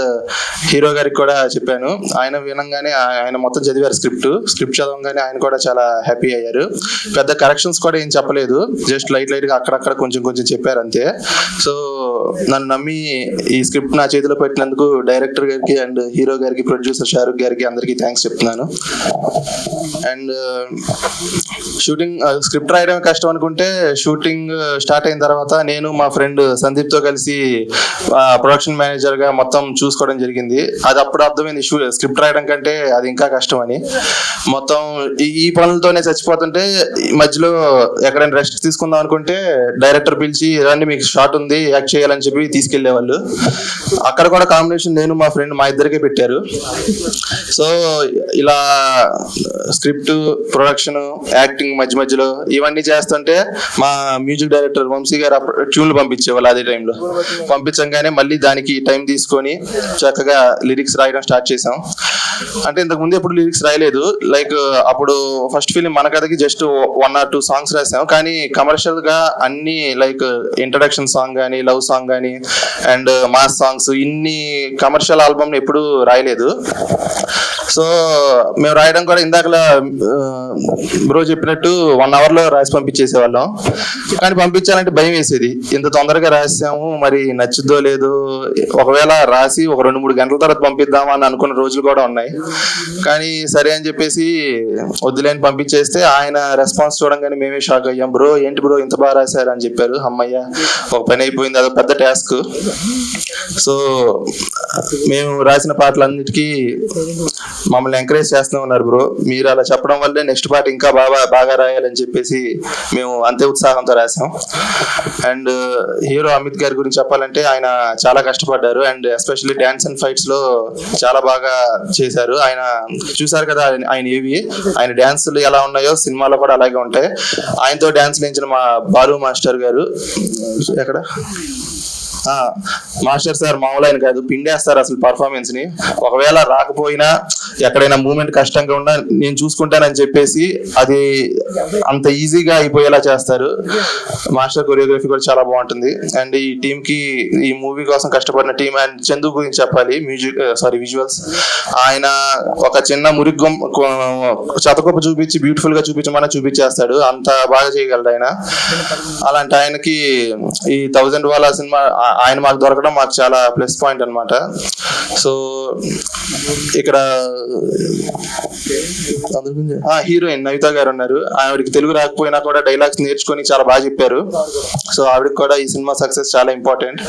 హీరో గారికి కూడా చెప్పాను. ఆయన వినంగానే ఆయన మొత్తం చదివారు స్క్రిప్ట్ చదవగానే ఆయన కూడా చాలా హ్యాపీ అయ్యారు. పెద్ద కరెక్షన్స్ కూడా ఏం చెప్పలేదు, జస్ట్ లైట్ గా అక్కడక్కడ కొంచెం చెప్పారు అంతే. సో నన్ను నమ్మి ఈ స్క్రిప్ట్ నా చేతిలో పెట్టినందుకు డైరెక్టర్ గారికి అండ్ హీరో గారికి, ప్రొడ్యూసర్ షారుఖ్ గారికి అందరికీ థ్యాంక్స్ చెప్తున్నాను. అండ్ షూటింగ్ స్క్రిప్ట్ రాయడం కష్టం అనుకుంటే షూటింగ్ స్టార్ట్ అయిన తర్వాత నేను మా ఫ్రెండ్ సందీప్ తో కలిసి ప్రొడక్షన్ మేనేజర్ గా మొత్తం చూసుకోవడం జరిగింది. అది అప్పుడు అర్థమైంది, స్క్రిప్ట్ రాయడం కంటే అది ఇంకా కష్టం అని. మొత్తం ఈ పనులతోనే చచ్చిపోతుంటే మధ్యలో ఎక్కడైనా రెస్ట్ తీసుకుందాం అనుకుంటే డైరెక్టర్ పిలిచి రండి మీకు షాట్ ఉంది యాక్ట్ చేయాలని చెప్పి తీసుకెళ్లేవాళ్ళు. అక్కడ కూడా కాంబినేషన్ నేను మా ఫ్రెండ్ మా ఇద్దరికే పెట్టారు. సో ఇలా స్క్రిప్ట్, ప్రొడక్షన్, యాక్టింగ్ మధ్యలో ఇవన్నీ చేస్తుంటే మా మ్యూజిక్ డైరెక్టర్ వంశీ గారు ట్యూన్లు పంపించేవాళ్ళు. అదే టైంలో పంపించగానే మళ్ళీ దానికి టైం తీసుకొని చక్కగా లిరిక్స్ రాయడం స్టార్ట్ చేసాం. అంటే ఇంతకు ముందు ఎప్పుడు లిరిక్స్ రాయలేదు. లైక్ అప్పుడు ఫస్ట్ ఫిలిం మన కథకి జస్ట్ 1 or 2 సాంగ్స్ రాసాం. కానీ కమర్షియల్ గా అన్ని లైక్ ఇంట్రడక్షన్ సాంగ్ కానీ, లవ్ సాంగ్ కానీ అండ్ మాస్ సాంగ్స్, ఇన్ని కమర్షియల్ ఆల్బమ్ ఎప్పుడు రాయలేదు. సో మేము రాయడం కూడా ఇందాకలా బ్రో చెప్పినట్టు 1 hour లో రాసి పంపించేసేవాళ్ళం. కానీ పంపించాలంటే భయం వేసేది, ఇంత తొందరగా రాసాము మరి నచ్చుద్దో లేదో, ఒకవేళ రాసి ఒక 2-3 గంటల తర్వాత పంపిద్దామా అని అనుకున్న రోజులు కూడా ఉన్నాయి. కానీ సరే అని చెప్పేసి వద్దులేని పంపించేస్తే ఆయన రెస్పాన్స్ చూడంగానే మేమే షాక్ అయ్యాం. బ్రో ఏంటి బ్రో ఇంత బాగా రాశారు అని చెప్పారు. అమ్మయ్య ఒక పని అయిపోయింది, అదొక పెద్ద టాస్క్. సో మేము రాసిన పాటలన్నిటికీ మమ్మల్ని ఎంకరేజ్ చేస్తూ ఉన్నారు బ్రో. మీరు అలా చెప్పడం వల్లే నెక్స్ట్ పాట ఇంకా బాగా రాయాలని చెప్పేసి మేము అంతే ఉత్సాహంతో రాసాం. అండ్ హీరో అమిత్ గారి గురించి చెప్పాలంటే ఆయన చాలా కష్టపడ్డారు and especially dance and fights లో చాలా బాగా చేశారు. ఆయన చూసారు కదా ఆయన ఏవి, ఆయన డాన్సులు ఎలా ఉన్నాయో సినిమాలో కూడా అలాగే ఉంటాయి. ఆయనతో డాన్స్ నేర్చిన మా బాలు మాస్టర్ గారు, ఎక్కడ మాస్టర్ సార్ మామూలు ఆయన కాదు, పిండేస్తారు అసలు పర్ఫార్మెన్స్ ని. ఒకవేళ రాకపోయినా ఎక్కడైనా మూమెంట్ కష్టంగా ఉన్నా నేను చూసుకుంటానని చెప్పేసి అది అంత ఈజీగా అయిపోయేలా చేస్తారు. మాస్టర్ కొరియోగ్రఫీ కూడా చాలా బాగుంటుంది. అండ్ ఈ టీమ్ కి, ఈ మూవీ కోసం కష్టపడిన టీం అండ్ చందు గురించి చెప్పాలి, విజువల్స్. ఆయన ఒక చిన్న మురిగ్గొమ్మ చతకొప్ప చూపించి బ్యూటిఫుల్ గా చూపించేస్తాడు, అంత బాగా చేయగలడు ఆయన. అలాంటి ఆయనకి ఈ 1000 వాళ్ళ సినిమా ఆయన మాకు దొరకడం మాకు చాలా ప్లస్ పాయింట్ అన్నమాట. సో ఇక్కడ హీరోయిన్ నవిత గారు ఉన్నారు. ఆవిడకి తెలుగు రాకపోయినా కూడా డైలాగ్స్ నేర్చుకొని చాలా బాగా చెప్పారు. సో ఆవిడకి కూడా ఈ సినిమా సక్సెస్ చాలా ఇంపార్టెంట్.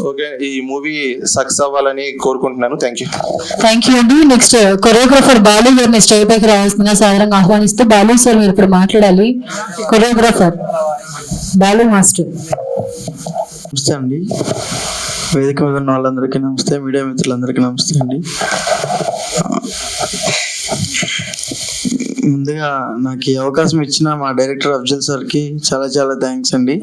ఓకే, ఈ మూవీ సక్సెస్ అవ్వాలని కోరుకుంటున్నాను. థ్యాంక్ యూ అండి. నెక్స్ట్ కొరియోగ్రాఫర్ బాలు గారిని స్టేజ్ పైకి రావాల్సిందిగా సాధారణంగా ఆహ్వానిస్తూ, బాలు సార్ మీరు ఇప్పుడు మాట్లాడాలి. Choreographer Balu master. నమస్తే అండి, వేదిక మీద ఉన్న వాళ్ళందరికీ నమస్తే, మీడియా మిత్రులందరికీ నమస్తే అండి. ముందుగా నాకు ఈ అవకాశం ఇచ్చిన మా డైరెక్టర్ అఫ్జల్ సార్కి చాలా చాలా థ్యాంక్స్ అండి.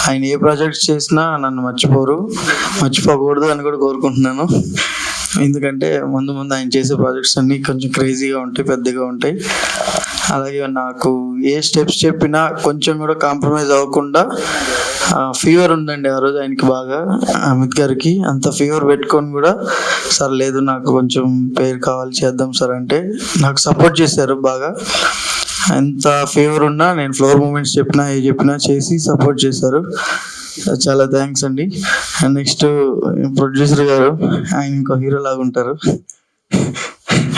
ఆయన ఏ ప్రాజెక్ట్స్ చేసినా నన్ను మర్చిపోకూడదు అని కూడా కోరుకుంటున్నాను. ఎందుకంటే ముందు ఆయన చేసే ప్రాజెక్ట్స్ అన్నీ కొంచెం క్రేజీగా ఉంటాయి, పెద్దగా ఉంటాయి. అలాగే నాకు ఏ స్టెప్స్ చెప్పినా కొంచెం కూడా కాంప్రమైజ్ అవ్వకుండా, ఫీవర్ ఉందండి ఆ రోజు ఆయనకి బాగా, అమిత్ గారికి. అంత ఫీవర్ పెట్టుకొని కూడా సార్ లేదు నాకు కొంచెం పేరు కావాలి చేద్దాం సార్ అంటే నాకు సపోర్ట్ చేశారు బాగా. ఎంత ఫీవర్ ఉన్నా నేను ఫ్లోర్ మూమెంట్స్ చెప్పినా ఏ చెప్పినా చేసి సపోర్ట్ చేశారు. చాలా థ్యాంక్స్ అండి. అండ్ నెక్స్ట్ ప్రొడ్యూసర్ గారు, ఆయన ఇంకో హీరో లాగా ఉంటారు,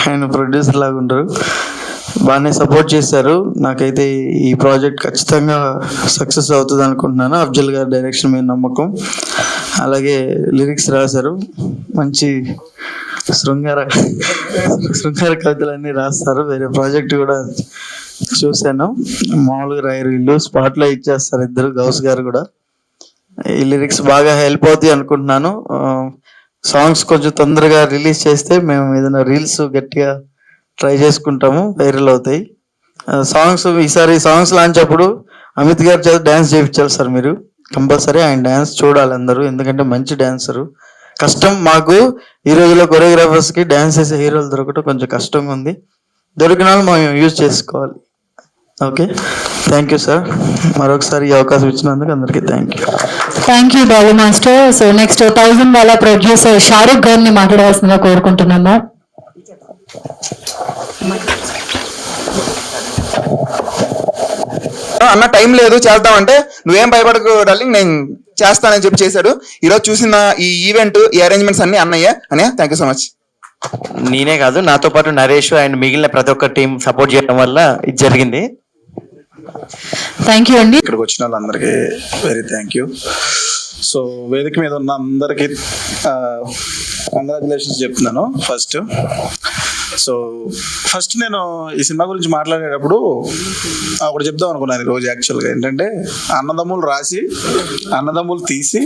ఆయన ప్రొడ్యూసర్ లాగా ఉంటారు, బాగానే సపోర్ట్ చేశారు. నాకైతే ఈ ప్రాజెక్ట్ ఖచ్చితంగా సక్సెస్ అవుతుంది అనుకుంటున్నాను. అఫ్జల్ గారి డైరెక్షన్ మీద నమ్మకం. అలాగే లిరిక్స్ రాశారు, మంచి శృంగార కవితలన్నీ రాస్తారు. వేరే ప్రాజెక్ట్ కూడా చూశాను, మామూలుగా రాయరు, వీళ్ళు స్పాట్లో ఇచ్చేస్తారు ఇద్దరు. గౌస్ గారు కూడా ఈ లిరిక్స్ బాగా హెల్ప్ అవుతాయి అనుకుంటున్నాను. సాంగ్స్ కొంచెం తొందరగా రిలీజ్ చేస్తే మేము ఏదైనా రీల్స్ గట్టిగా ట్రై చేసుకుంటాము, వైరల్ అవుతాయి సాంగ్స్. ఈసారి సాంగ్స్ లాంచ్ అప్పుడు అమిత్ గారి చేత డ్యాన్స్ చేయించాలి సార్ మీరు, కంపల్సరీ ఆయన డ్యాన్స్ చూడాలి అందరూ, ఎందుకంటే మంచి డ్యాన్సరు. కష్టం మాకు ఈ రోజుల్లో కొరియోగ్రాఫర్స్కి డ్యాన్స్ చేసే హీరోలు దొరకటం కొంచెం కష్టంగా ఉంది, దొరికిన వాళ్ళు మేము యూజ్ చేసుకోవాలి. Okay, thank you sir. మరొకసారి ఈ అవకాశం ఇచ్చినందుకు అందరికీ thank you Balu master. So next 1000 వాళ్ళ ప్రొడ్యూసర్ షారుఖ్ గారిని మాట్లాడవలసిందిగా కోరుకుంటున్నాము. అన్న టైం లేదు చేద్దామంటే, నువ్వేం భయపడకు డార్లింగ్, నేను చేస్తానని చెప్పి చేశాడు. ఈరోజు చూసిన ఈ ఈవెంట్, ఈ అరేంజ్మెంట్స్ అన్ని అన్నయ్య. Thank you so much. నేనే కాదు, నాతో పాటు నరేష్ అండ్ మిగిలిన ప్రతి ఒక్క టీం సపోర్ట్ చేయడం వల్ల ఇది జరిగింది. థ్యాంక్ యూ అండి. ఇక్కడికి వచ్చిన వాళ్ళందరికీ వెరీ థ్యాంక్ యూ. సో వేదిక మీద ఉన్న అందరికీ కంగ్రాచులేషన్స్ చెప్తున్నాను. ఫస్ట్ నేను ఈ సినిమా గురించి మాట్లాడేటప్పుడు ఒకటి చెప్దాం అనుకున్నాను ఈరోజు. యాక్చువల్గా ఏంటంటే, అన్నదమ్ములు రాసి, అన్నదమ్ములు తీసి,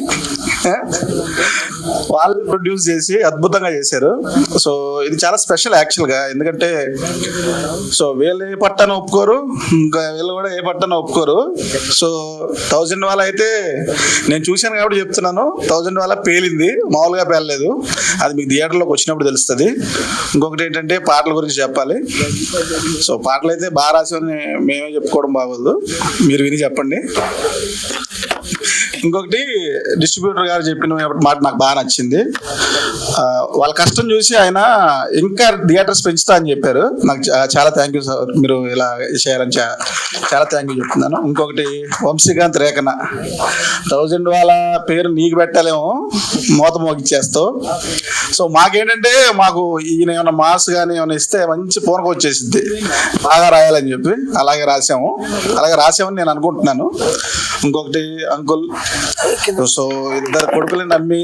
వాళ్ళు ప్రొడ్యూస్ చేసి అద్భుతంగా చేశారు. సో ఇది చాలా స్పెషల్ యాక్చువల్గా, ఎందుకంటే సో వీళ్ళు ఏ పట్టాన ఒప్పుకోరు, ఇంకా వీళ్ళు కూడా ఏ పట్టాన ఒప్పుకోరు. సో 1000 వాళ్ళ అయితే నేను చూశాను కాబట్టి చెప్తున్నాను, 1000 వాళ్ళ పేలింది, మామూలుగా పేలలేదు. అది మీకు థియేటర్లోకి వచ్చినప్పుడు తెలుస్తుంది. ఇంకొకటి ఏంటంటే, పాటల గురించి చెప్పాలి. సో పాటలు అయితే బాగా రాసామని మేమే చెప్పుకోవడం బాగోదు, మీరు విని చెప్పండి. ఇంకొకటి, డిస్ట్రిబ్యూటర్ గారు చెప్పిన మాట నాకు బాగా నచ్చింది. వాళ్ళ కష్టం చూసి ఆయన ఇంకా థియేటర్స్ పెంచుతా అని చెప్పారు. నాకు చాలా థ్యాంక్ యూ సార్, మీరు ఇలా చేయాలని చాలా థ్యాంక్ యూ చెప్తున్నాను. ఇంకొకటి, వంశీకాంత్ రేఖన, 1000 వాళ్ళ పేరు నీకు పెట్టాలేమో, మోత మోగిచ్చేస్తావు. సో మాకేంటంటే, మాకు ఈయన ఏమైనా మాస్ కానీ ఏమైనా ఇస్తే మంచి పూనక వచ్చేసింది, బాగా రాయాలని చెప్పి అలాగే రాసామని నేను అనుకుంటున్నాను. ఇంకొకటి, అంకుల్, సో ఇద్దరు కొడుకుని నమ్మి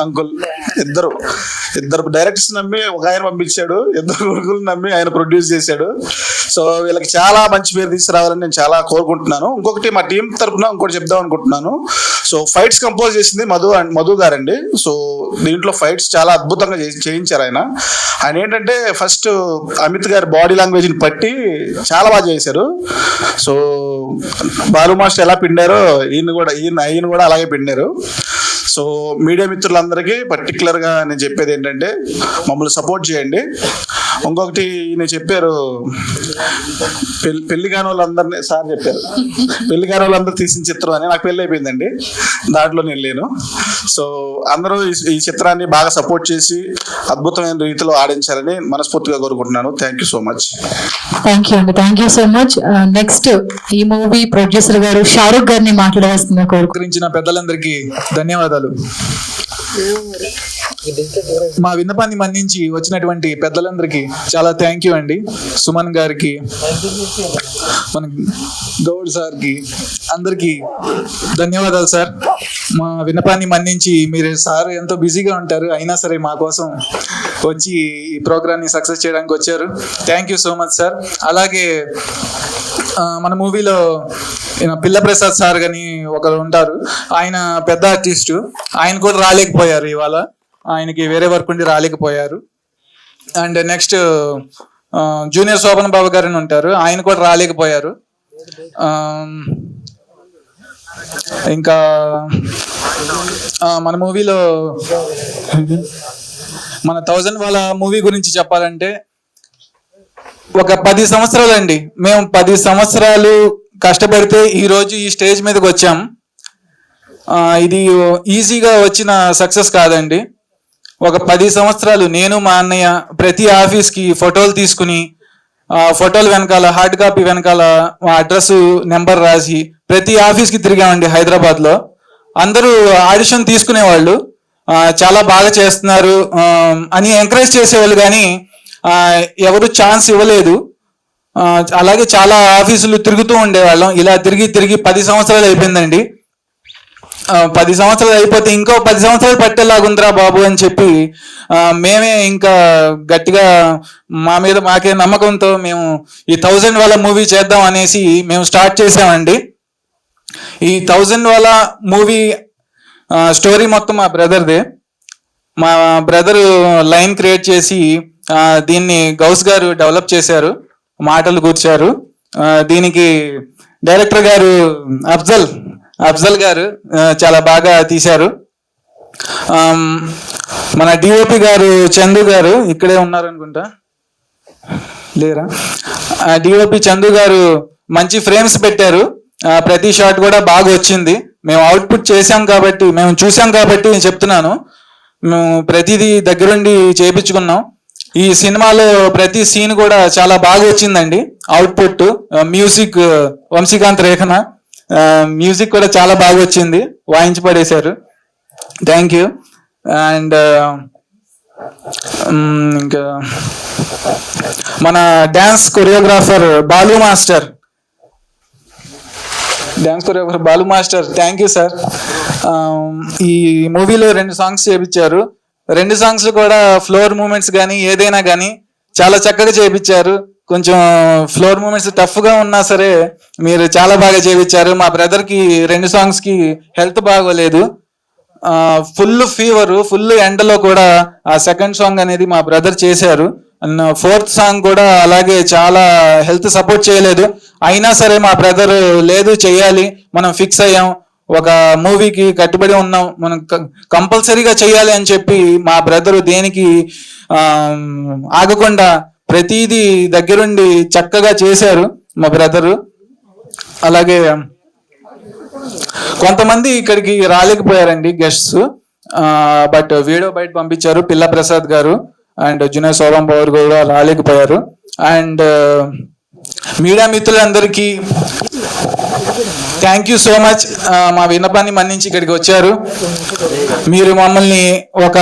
అంకుల్ ఇద్దరు డైరెక్టర్స్ నమ్మి ఒక ఆయన పంపించాడు, ఇద్దరు కొడుకులు నమ్మి ఆయన ప్రొడ్యూస్ చేశాడు. సో వీళ్ళకి చాలా మంచి పేరు తీసుకురావాలని నేను చాలా కోరుకుంటున్నాను. ఇంకొకటి, మా టీం తరఫున ఇంకోటి చెప్దాం అనుకుంటున్నాను. సో ఫైట్స్ కంపోజ్ చేసింది మధు గారండి. సో దీంట్లో ఫైట్స్ చాలా అద్భుతంగా చేయించారు ఆయన ఏంటంటే, ఫస్ట్ అమిత్ గారి బాడీ లాంగ్వేజ్ని పట్టి చాలా బాగా చేశారు. సో బాలు మాస్టర్ ఎలా పిండారో ఈయన కూడా అలాగే పిండారు. సో మీడియా మిత్రులందరికీ పర్టికులర్గా నేను చెప్పేది ఏంటంటే, మమ్మల్ని సపోర్ట్ చేయండి. ఇంకొకటి నేను చెప్పారు, పెళ్లి కాని వాళ్ళందరినీ సార్ చెప్పారు, పెళ్లి కాని వాళ్ళందరూ తీసిన చిత్రం అని. నాకు పెళ్లి అయిపోయిందండి, దాంట్లో నేను లేను. సో అందరూ ఈ చిత్రాన్ని బాగా సపోర్ట్ చేసి అద్భుతమైన రీతిలో ఆడించాలని మనస్ఫూర్తిగా కోరుకుంటున్నాను. Thank you so much. Thank you అండి, thank you so much. Next ఈ మూవీ ప్రొడ్యూసర్ గారు షారుఖ్ గారిని మాట్లాడవలసిందిగా కోరుకురించిన పెద్దలందరికీ ధన్యవాదాలు. మా విన్నపాన్ని మన్నించి వచ్చినటువంటి పెద్దలందరికీ చాలా థ్యాంక్ యూ అండి. సుమన్ గారికి, మన గౌడ్ సార్కి, అందరికీ ధన్యవాదాలు సార్. మా విన్నపాన్ని మన్నించి, మీరు సార్ ఎంతో బిజీగా ఉంటారు, అయినా సరే మా కోసం వచ్చి ఈ ప్రోగ్రామ్ని సక్సెస్ చేయడానికి వచ్చారు. Thank you so much sir. అలాగే మన మూవీలో పిల్ల ప్రసాద్ సార్ అని ఒకరు ఉంటారు, ఆయన పెద్ద ఆర్టిస్టు, ఆయన కూడా రాలేకపోయారు ఇవాళ, ఆయనకి వేరే వర్క్ ఉండి రాలేకపోయారు. అండ్ నెక్స్ట్ జూనియర్ శోభన్ బాబు గారు అని ఉంటారు, ఆయన కూడా రాలేకపోయారు. ఇంకా మన మూవీలో మన 1000 వాళ్ళ మూవీ గురించి చెప్పాలంటే, ఒక 10 సంవత్సరాలు అండి, మేము 10 సంవత్సరాలు కష్టపడితే ఈరోజు ఈ స్టేజ్ మీదకి వచ్చాం. ఇది ఈజీగా వచ్చిన సక్సెస్ కాదండి. ఒక 10 సంవత్సరాలు నేను మా అన్నయ్య ప్రతి ఆఫీస్కి ఫోటోలు తీసుకుని, ఫోటోలు వెనకాల హార్డ్ కాపీ వెనకాల మా అడ్రస్ నెంబర్ రాసి ప్రతి ఆఫీస్కి తిరిగామండి హైదరాబాద్లో. అందరూ ఆడిషన్ తీసుకునేవాళ్ళు, చాలా బాగా చేస్తున్నారు అని ఎంకరేజ్ చేసేవాళ్ళు, కానీ ఎవరు ఛాన్స్ ఇవ్వలేదు. అలాగే చాలా ఆఫీసులు తిరుగుతూ ఉండేవాళ్ళం. ఇలా తిరిగి 10 సంవత్సరాలు అయిపోయిందండి. 10 సంవత్సరాలు అయిపోతే ఇంకో 10 సంవత్సరాలు పట్టేలాగుందిరా బాబు అని చెప్పి మేమే ఇంకా గట్టిగా మా మీద మాకే నమ్మకంతో మేము ఈ 1000 వాళ్ళ మూవీ చేద్దాం అనేసి మేము స్టార్ట్ చేసామండి. ఈ 1000 వాళ్ళ మూవీ స్టోరీ మొత్తం మా బ్రదర్దే. మా బ్రదరు లైన్ క్రియేట్ చేసి దీన్ని గౌస్ గారు డెవలప్ చేశారు, మాటలు కూర్చారు. దీనికి డైరెక్టర్ గారు అఫ్జల్ గారు చాలా బాగా తీశారు. మన డిఓపి గారు చందు గారు ఇక్కడే ఉన్నారు అనుకుంటా, లేరా? డిఓపి చందు గారు మంచి ఫ్రేమ్స్ పెట్టారు, ప్రతి షాట్ కూడా బాగా వచ్చింది. మేము అవుట్పుట్ చేసాం కాబట్టి, మేము చూసాం కాబట్టి నేను చెప్తున్నాను, మేము ప్రతిదీ దగ్గరుండి చేయించుకున్నాం. ఈ సినిమాలో ప్రతి సీన్ కూడా చాలా బాగా వచ్చిందండి. అవుట్పుట్ మ్యూజిక్ వంశీకాంత్ రేఖన మ్యూజిక్ కూడా చాలా బాగా వచ్చింది, వాయించి పడేశారు. Thank you. అండ్ ఇంకా మన dance choreographer Balu master thank you sir. ఈ మూవీలో 2 సాంగ్స్ చేయించారు. 2 సాంగ్స్ కూడా ఫ్లోర్ మూమెంట్స్ కానీ ఏదైనా కానీ చాలా చక్కగా చేయించారు. కొంచెం ఫ్లోర్ మూమెంట్స్ టఫ్గా ఉన్నా సరే మీరు చాలా బాగా చేయించారు. మా బ్రదర్కి 2 సాంగ్స్కి హెల్త్ బాగోలేదు, ఫుల్ ఫీవర్, ఫుల్ ఎండలో కూడా ఆ సెకండ్ సాంగ్ అనేది మా బ్రదర్ చేశారు. 4th సాంగ్ కూడా అలాగే చాలా హెల్త్ సపోర్ట్ చేయలేదు. అయినా సరే మా బ్రదర్ లేదు చెయ్యాలి, మనం ఫిక్స్ అయ్యాం, ఒక మూవీకి కట్టుబడి ఉన్నాం, మనం కంపల్సరీగా చెయ్యాలి అని చెప్పి మా బ్రదరు దేనికి ఆగకుండా ప్రతిదీ దగ్గరుండి చక్కగా చేశారు మా బ్రదరు. అలాగే కొంతమంది ఇక్కడికి రాలేకపోయారండి గెస్ట్స్, బట్ వీడియో బయట పంపించారు. పిల్ల ప్రసాద్ గారు అండ్ జూనియర్ శోభన్ బాబు కూడా రాలేకపోయారు. అండ్ మీడియా మిత్రులందరికీ థ్యాంక్ యూ సో మచ్. మా విన్నపాన్ని మన్నించి ఇక్కడికి వచ్చారు. మీరు మమ్మల్ని ఒక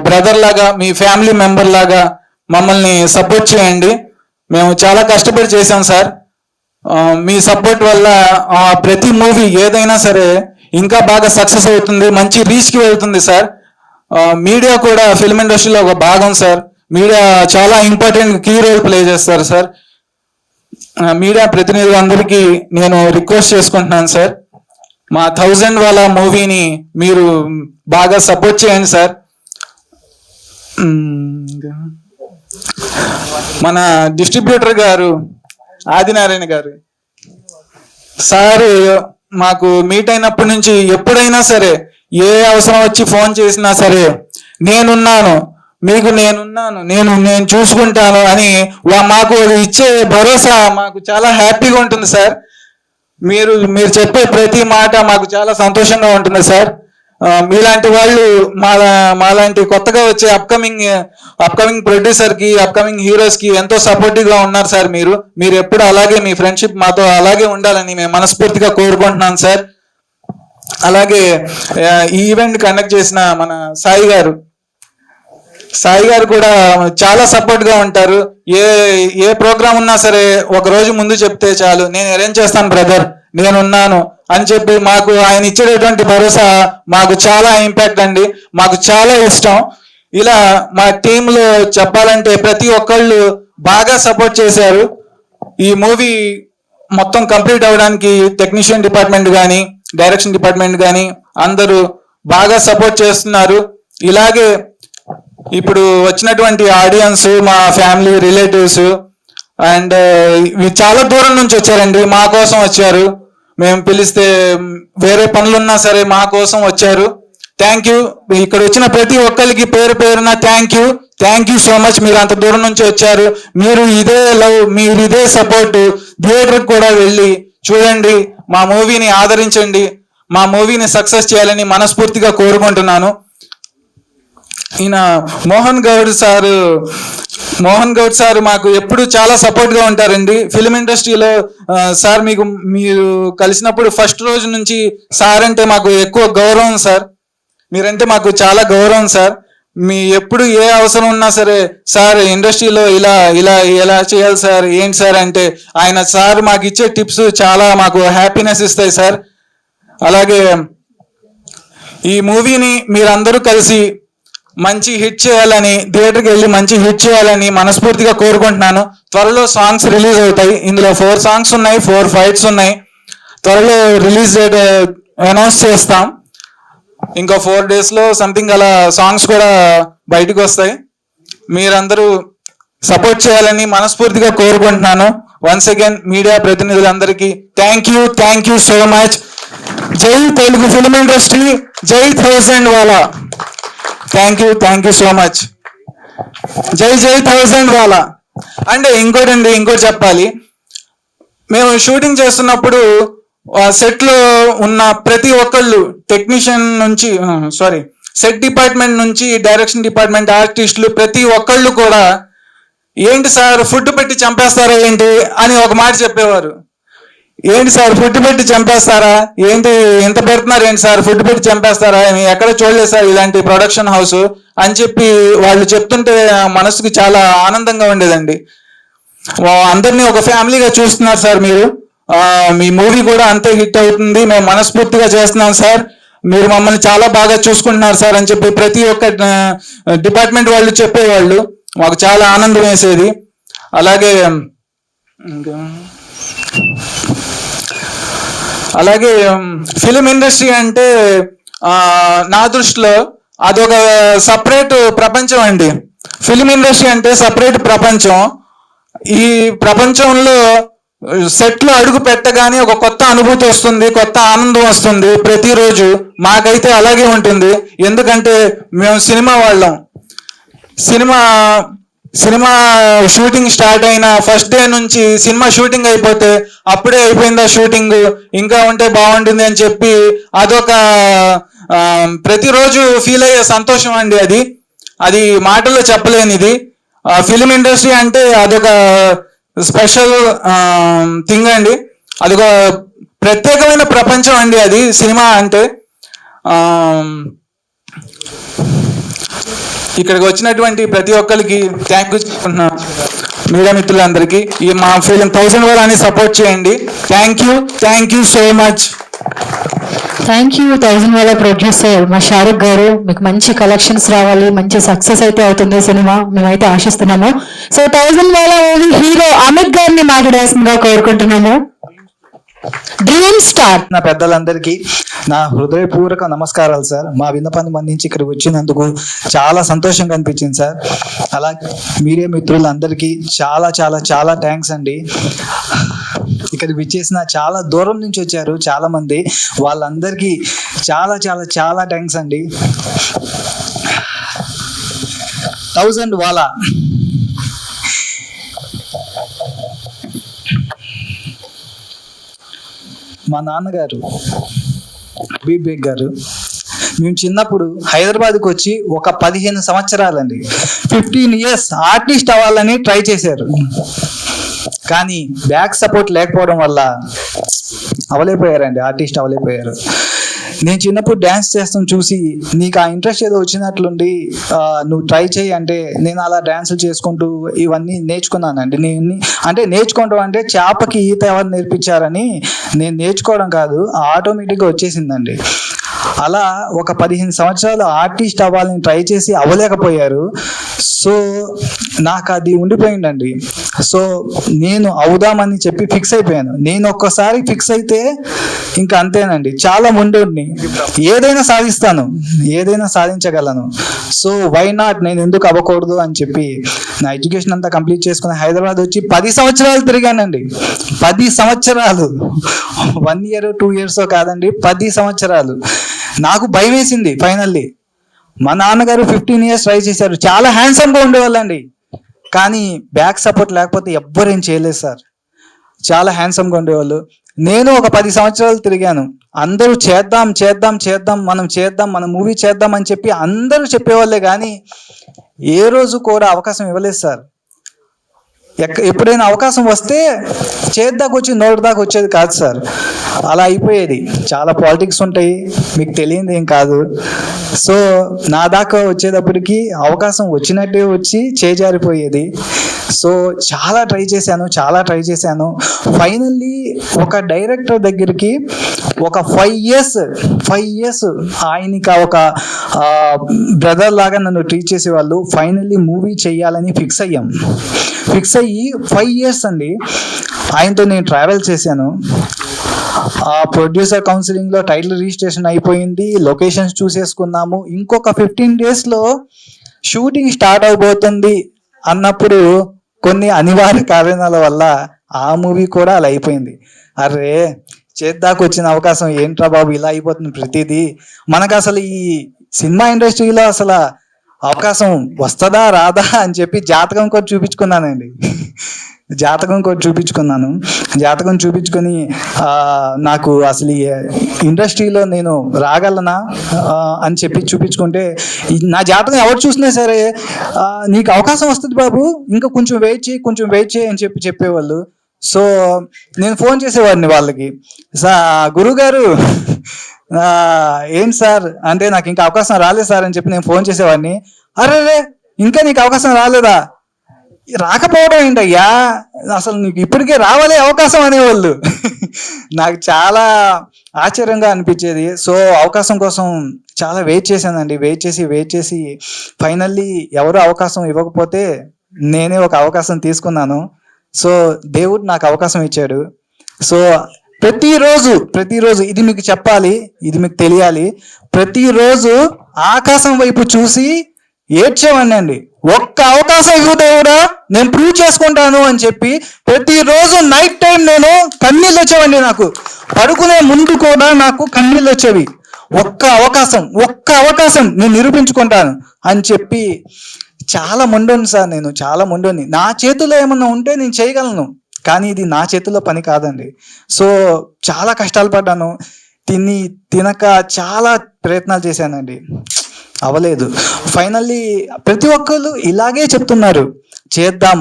బ్రదర్ లాగా, మీ ఫ్యామిలీ మెంబర్ లాగా మమ్మల్ని సపోర్ట్ చేయండి. మేము చాలా కష్టపడి చేసాం సార్. మీ సపోర్ట్ వల్ల ప్రతి మూవీ ఏదైనా సరే ఇంకా బాగా సక్సెస్ అవుతుంది, మంచి రీచ్కి వెళ్తుంది సార్. మీడియా కూడా ఫిల్మ్ ఇండస్ట్రీలో ఒక భాగం సార్. మీడియా చాలా ఇంపార్టెంట్ కీ రోల్ ప్లే చేస్తారు సార్. మీడియా ప్రతినిధులందరికీ నేను రిక్వెస్ట్ చేసుకుంటున్నాను సార్, మా 1000 వాళ్ళ మూవీని మీరు బాగా సపోర్ట్ చేయండి సార్. మన డిస్ట్రిబ్యూటర్ గారు ఆదినారాయణ గారు సార్ మాకు మీట్ అయినప్పటి నుంచి ఎప్పుడైనా సరే ఏ అవసరం వచ్చి ఫోన్ చేసినా సరే నేనున్నాను, మీకు నేనున్నాను, నేను చూసుకుంటాను అని మాకు ఇచ్చే భరోసా మాకు చాలా హ్యాపీగా ఉంటుంది సార్. మీరు చెప్పే ప్రతి మాట మాకు చాలా సంతోషంగా ఉంటుంది సార్. మీలాంటి వాళ్ళు మాలాంటి కొత్తగా వచ్చే అప్కమింగ్ ప్రొడ్యూసర్ కి, అప్కమింగ్ హీరోస్ కి ఎంతో సపోర్టివ్ గా ఉన్నారు సార్. మీరు ఎప్పుడు అలాగే మీ ఫ్రెండ్షిప్ మాతో అలాగే ఉండాలని మేము మనస్ఫూర్తిగా కోరుకుంటున్నాను సార్. అలాగే ఈ ఈవెంట్ కండక్ట్ చేసిన మన సాయి గారు కూడా చాలా సపోర్ట్ గా ఉంటారు. ఏ ప్రోగ్రామ్ ఉన్నా సరే ఒక రోజు ముందు చెప్తే చాలు, నేను అరేంజ్ చేస్తాను బ్రదర్, నేనున్నాను అని చెప్పి మాకు ఆయన ఇచ్చేటటువంటి భరోసా మాకు చాలా ఇంపాక్ట్ అండి, మాకు చాలా ఇష్టం. ఇలా మా టీంలో చెప్పాలంటే ప్రతి ఒక్కళ్ళు బాగా సపోర్ట్ చేశారు. ఈ మూవీ మొత్తం కంప్లీట్ అవ్వడానికి టెక్నీషియన్ డిపార్ట్మెంట్ కానీ, డైరెక్షన్ డిపార్ట్మెంట్ కానీ అందరూ బాగా సపోర్ట్ చేస్తున్నారు. ఇలాగే ఇప్పుడు వచ్చినటువంటి ఆడియన్స్, మా ఫ్యామిలీ రిలేటివ్స్ అండ్ చాలా దూరం నుంచి వచ్చారండి, మా కోసం వచ్చారు. మేము పిలిస్తే వేరే పనులున్నా సరే మా కోసం వచ్చారు. Thank you. ఇక్కడ వచ్చిన ప్రతి ఒక్కరికి పేరు పేరున థ్యాంక్ యూ సో మచ్. మీరు అంత దూరం నుంచి వచ్చారు. మీరు ఇదే లవ్, మీరు ఇదే సపోర్ట్ థియేటర్కి కూడా వెళ్ళి చూడండి, మా మూవీని ఆదరించండి, మా మూవీని సక్సెస్ చేయాలని మనస్ఫూర్తిగా కోరుకుంటున్నాను. ఈయన మోహన్ గౌడ్ సార్ మాకు ఎప్పుడు చాలా సపోర్ట్ గా ఉంటారండి. ఫిలిం ఇండస్ట్రీలో సార్ మీరు కలిసినప్పుడు ఫస్ట్ రోజు నుంచి సార్ అంటే మాకు ఎక్కువ గౌరవం సార్. మీరంటే మాకు చాలా గౌరవం సార్. ఎప్పుడు ఏ అవసరం ఉన్నా సరే సార్ ఇండస్ట్రీలో ఇలా చేయాలి సార్, ఏంటి సార్ అంటే ఆయన సార్ మాకు ఇచ్చే టిప్స్ చాలా మాకు హ్యాపీనెస్ ఇస్తాయి సార్. అలాగే ఈ మూవీని మీరందరూ కలిసి మంచి హిట్ చేయాలని, థియేటర్కి వెళ్ళి మంచి హిట్ చేయాలని మనస్ఫూర్తిగా కోరుకుంటున్నాను. త్వరలో సాంగ్స్ రిలీజ్ అవుతాయి. ఇందులో 4 సాంగ్స్ ఉన్నాయి, 4 ఫైట్స్ ఉన్నాయి. త్వరలో రిలీజ్ డేట్ అనౌన్స్ చేస్తాం. ఇంకో 4 డేస్లో సంథింగ్ అలా సాంగ్స్ కూడా బయటకు వస్తాయి. మీరందరూ సపోర్ట్ చేయాలని మనస్ఫూర్తిగా కోరుకుంటున్నాను. వన్స్ అగైన్ మీడియా ప్రతినిధులందరికీ థ్యాంక్ యూ సో మచ్. జై తెలుగు ఫిల్మ్ ఇండస్ట్రీ, జై 1000 వాలా. Thank you so much. జై 1000 వాలా. అంటే ఇంకోటి చెప్పాలి. మేము షూటింగ్ చేస్తున్నప్పుడు సెట్ లో ఉన్న ప్రతి ఒక్కళ్ళు, టెక్నీషియన్ నుంచి సెట్ డిపార్ట్మెంట్ నుంచి డైరెక్షన్ డిపార్ట్మెంట్, ఆర్టిస్టులు ప్రతి ఒక్కళ్ళు కూడా ఏంటి సార్ ఫుడ్ పెట్టి చంపేస్తారా ఏంటి అని ఒక మాట చెప్పేవారు. ఏంటి సార్ ఫుడ్ పెట్టి చంపేస్తారా ఏంటి, ఎంత పెడుతున్నారు ఏంటి సార్, ఫుడ్ పెట్టి చంపేస్తారా, ఎక్కడ చూడలేదు సార్ ఇలాంటి ప్రొడక్షన్ హౌస్ అని చెప్పి వాళ్ళు చెప్తుంటే మనసుకి చాలా ఆనందంగా ఉండేదండి. అందరినీ ఒక ఫ్యామిలీగా చూస్తున్నారు సార్ మీరు. మీ మూవీ కూడా అంతే హిట్ అవుతుంది, మేము మనస్ఫూర్తిగా చేస్తున్నాం సార్. మీరు మమ్మల్ని చాలా బాగా చూసుకుంటున్నారు సార్ అని చెప్పి ప్రతి ఒక్క డిపార్ట్మెంట్ వాళ్ళు చెప్పేవాళ్ళు. మాకు చాలా ఆనందం వేసేది. అలాగే ఫిలిం ఇండస్ట్రీ అంటే నా దృష్టిలో అదొక సపరేట్ ప్రపంచం అండి. ఫిలిం ఇండస్ట్రీ అంటే సపరేట్ ప్రపంచం. ఈ ప్రపంచంలో సెట్లో అడుగు పెట్టగానే ఒక కొత్త అనుభూతి వస్తుంది, కొత్త ఆనందం వస్తుంది ప్రతిరోజు. మాకైతే అలాగే ఉంటుంది. ఎందుకంటే మేము సినిమా వాళ్ళం. సినిమా షూటింగ్ స్టార్ట్ అయిన ఫస్ట్ డే నుంచి సినిమా షూటింగ్ అయిపోతే అప్పుడే అయిపోయిందా షూటింగ్, ఇంకా ఉంటే బాగుంటుంది అని చెప్పి అదొక ప్రతిరోజు ఫీల్ అయ్యే సంతోషం అండి. అది మాటల్లో చెప్పలేనిది. ఫిలిం ఇండస్ట్రీ అంటే అదొక స్పెషల్ థింగ్ అండి. అదొక ప్రత్యేకమైన ప్రపంచం అండి అది సినిమా అంటే. ఇక్కడికి వచ్చినటువంటి ప్రతి ఒక్కరికి థ్యాంక్ యూ చెప్తున్నాను. మీడియా మిత్రులందరికీ ఈ మా ఫిలిం 1000 వాలాని సపోర్ట్ చేయండి. Thank you so much. Thank you 1000 Wala producer మా షారుఖ్ గారు. మీకు మంచి కలెక్షన్స్ రావాలి, మంచి సక్సెస్ అయితే అవుతుంది సినిమా, మేమైతే ఆశిస్తున్నాము. సో 1000 వాలా మూవీ హీరో అమిత్ గారిని మాట్లాడాల్సిందిగా కోరుకుంటున్నాము. Dream star. నా పెద్దలందరికీ నా హృదయపూర్వక నమస్కారాలు సార్. మా విన్నపాన్ని మన్నించి ఇక్కడికి వచ్చినందుకు చాలా సంతోషంగా అనిపించింది సార్. అలాగే మీడియా మిత్రులందరికీ చాలా చాలా చాలా థ్యాంక్స్ అండి. ఇక్కడికి విచ్చేసిన చాలా దూరం నుంచి వచ్చారు చాలా మంది, వాళ్ళందరికీ చాలా చాలా చాలా థ్యాంక్స్ అండి. 1000 వాలా. మా నాన్నగారు బీబేక్ గారు మేము చిన్నప్పుడు హైదరాబాద్కి వచ్చి ఒక 15 సంవత్సరాలండి 15 years ఆర్టిస్ట్ అవ్వాలని ట్రై చేశారు. కానీ బ్యాక్ సపోర్ట్ లేకపోవడం వల్ల అవలేకపోయారండి, ఆర్టిస్ట్ అవలేకపోయారు. నేను చిన్నప్పుడు డ్యాన్స్ చేస్తాం చూసి నీకు ఆ ఇంట్రెస్ట్ ఏదో వచ్చినట్లుండి నువ్వు ట్రై చేయి అంటే నేను అలా డ్యాన్సులు చేసుకుంటూ ఇవన్నీ నేర్చుకున్నానండి. అంటే నేర్చుకోవడం అంటే చేపకి ఈత ఎవరు నేర్పించారని నేను నేర్చుకోవడం కాదు, ఆటోమేటిక్గా వచ్చేసిందండి. అలా ఒక 15 సంవత్సరాలు ఆర్టిస్ట్ అవ్వాలని ట్రై చేసి అవ్వలేకపోయారు. సో నాకు అది ఉండిపోయిందండి. సో నేను అవుదామని చెప్పి ఫిక్స్ అయిపోయాను. నేను ఒక్కసారి ఫిక్స్ అయితే ఇంకా అంతేనండి, చాలా ముందుని ఏదైనా సాధిస్తాను, ఏదైనా సాధించగలను. సో వై నాట్, నేను ఎందుకు అవ్వకూడదు అని చెప్పి నా ఎడ్యుకేషన్ అంతా కంప్లీట్ చేసుకుని హైదరాబాద్ వచ్చి 10 సంవత్సరాలు తిరిగానండి. 10 సంవత్సరాలు, 1 year 2 years కాదండి, 10 సంవత్సరాలు. నాకు భయం వేసింది ఫైనల్లీ. మా నాన్నగారు 15 years ట్రై చేశారు, చాలా హ్యాండ్సమ్గా ఉండేవాళ్ళండి. కానీ బ్యాక్ సపోర్ట్ లేకపోతే ఎవ్వరేం చేయలేదు సార్, చాలా హ్యాండ్సమ్గా ఉండేవాళ్ళు. నేను ఒక 10 సంవత్సరాలు తిరిగాను. అందరూ చేద్దాం చేద్దాం చేద్దాం, మనం చేద్దాం, మన మూవీ చేద్దాం అని చెప్పి అందరూ చెప్పేవాళ్ళే, కానీ ఏ రోజు కూడా అవకాశం ఇవ్వలేదు సార్. ఎప్పుడైనా అవకాశం వస్తే చేద్దాకు వచ్చి నోటి దాకా వచ్చేది కాదు సార్, అలా అయిపోయేది. చాలా పాలిటిక్స్ ఉంటాయి, మీకు తెలియదు ఏం కాదు. సో నా దాకా వచ్చేటప్పటికి అవకాశం వచ్చినట్టే వచ్చి చేజారిపోయేది. సో చాలా ట్రై చేశాను. ఫైనల్లీ ఒక డైరెక్టర్ దగ్గరికి ఒక 5 years ఆయనకి ఒక బ్రదర్ లాగా నన్ను ట్రీట్ చేసేవాళ్ళు. ఫైనల్లీ మూవీ చేయాలని ఫిక్స్ అయ్యి 5 years అండి ఆయనతో నేను ట్రావెల్ చేశాను. ఆ ప్రొడ్యూసర్ కౌన్సిలింగ్లో టైటిల్ రిజిస్ట్రేషన్ అయిపోయింది, లొకేషన్స్ చూసేసుకున్నాము. ఇంకొక 15 daysలో షూటింగ్ స్టార్ట్ అవబోతుంది అన్నప్పుడు కొన్ని అనివార్య కారణాల వల్ల ఆ మూవీ కూడా అలా అయిపోయింది. అరే చేద్దాకు వచ్చిన అవకాశం ఏంట్రా బాబు ఇలా అయిపోతుంది ప్రతిదీ. మనకు అసలు ఈ సినిమా ఇండస్ట్రీలో అసలు అవకాశం వస్తుందా రాదా అని చెప్పి జాతకం కూడా చూపించుకున్నానండి. జాతకం చూపించుకొని నాకు అసలు ఇండస్ట్రీలో నేను రాగలనా అని చెప్పి చూపించుకుంటే నా జాతకం ఎవరు చూసినా సరే నీకు అవకాశం వస్తుంది బాబు, ఇంకా కొంచెం వెయిట్ చేయి అని చెప్పేవాళ్ళు. సో నేను ఫోన్ చేసేవాడిని వాళ్ళకి, గురుగారు ఏంటి సార్ అంటే నాకు ఇంకా అవకాశం రాలేదు సార్ అని చెప్పి నేను ఫోన్ చేసేవాడిని. అరే ఇంకా నీకు అవకాశం రాలేదా, రాకపోవడం ఏంటయ్యా, అసలు నీకు ఇప్పటికే రావాలే అవకాశం అనేవాళ్ళు. నాకు చాలా ఆశ్చర్యంగా అనిపించేది. సో అవకాశం కోసం చాలా వెయిట్ చేశానండి. వెయిట్ చేసి ఫైనల్లీ ఎవరు అవకాశం ఇవ్వకపోతే నేనే ఒక అవకాశం తీసుకున్నాను. సో దేవుడు నాకు అవకాశం ఇచ్చాడు. సో ప్రతిరోజు ఇది మీకు చెప్పాలి, ఇది మీకు తెలియాలి, ప్రతిరోజు ఆకాశం వైపు చూసి ఏడ్చేవాడిని అండి. ఒక్క అవకాశం ఇవ్వదు కూడా నేను ప్రూవ్ చేసుకుంటాను అని చెప్పి ప్రతిరోజు నైట్ టైం నేను కన్నీళ్ళు వచ్చేవండి. నాకు పడుకునే ముందు కూడా నాకు కన్నీళ్ళు వచ్చేవి. ఒక్క అవకాశం నేను నిరూపించుకుంటాను అని చెప్పి చాలా మొండోని సార్, నేను చాలా మొండోని. నా చేతిలో ఏమన్నా ఉంటే నేను చేయగలను, కానీ ఇది నా చేతిలో పని కాదండి. సో చాలా కష్టాలు పడ్డాను, తినక చాలా ప్రయత్నాలు చేశానండి, అవ్వలేదు. ఫైనల్లీ ప్రతి ఒక్కళ్ళు ఇలాగే చెప్తున్నారు,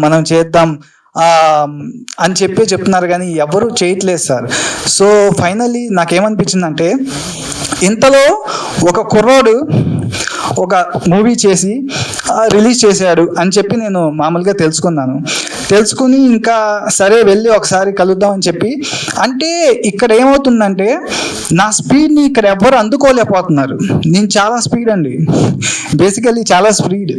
మనం చేద్దాం అని చెప్తున్నారు, కానీ ఎవరు చేయట్లేదు సార్. సో ఫైనల్లీ నాకేమనిపించిందంటే ఇంతలో ఒక కుర్రాడు ఒక మూవీ చేసి రిలీజ్ చేశాడు అని చెప్పి నేను మామూలుగా తెలుసుకుని ఇంకా సరే వెళ్ళి ఒకసారి కలుద్దాం అని చెప్పి. అంటే ఇక్కడ ఏమవుతుందంటే నా స్పీడ్ని ఇక్కడ ఎవ్వరు అందుకోలేకపోతున్నారు. నేను చాలా స్పీడ్ అండి, బేసికల్లీ చాలా స్పీడ్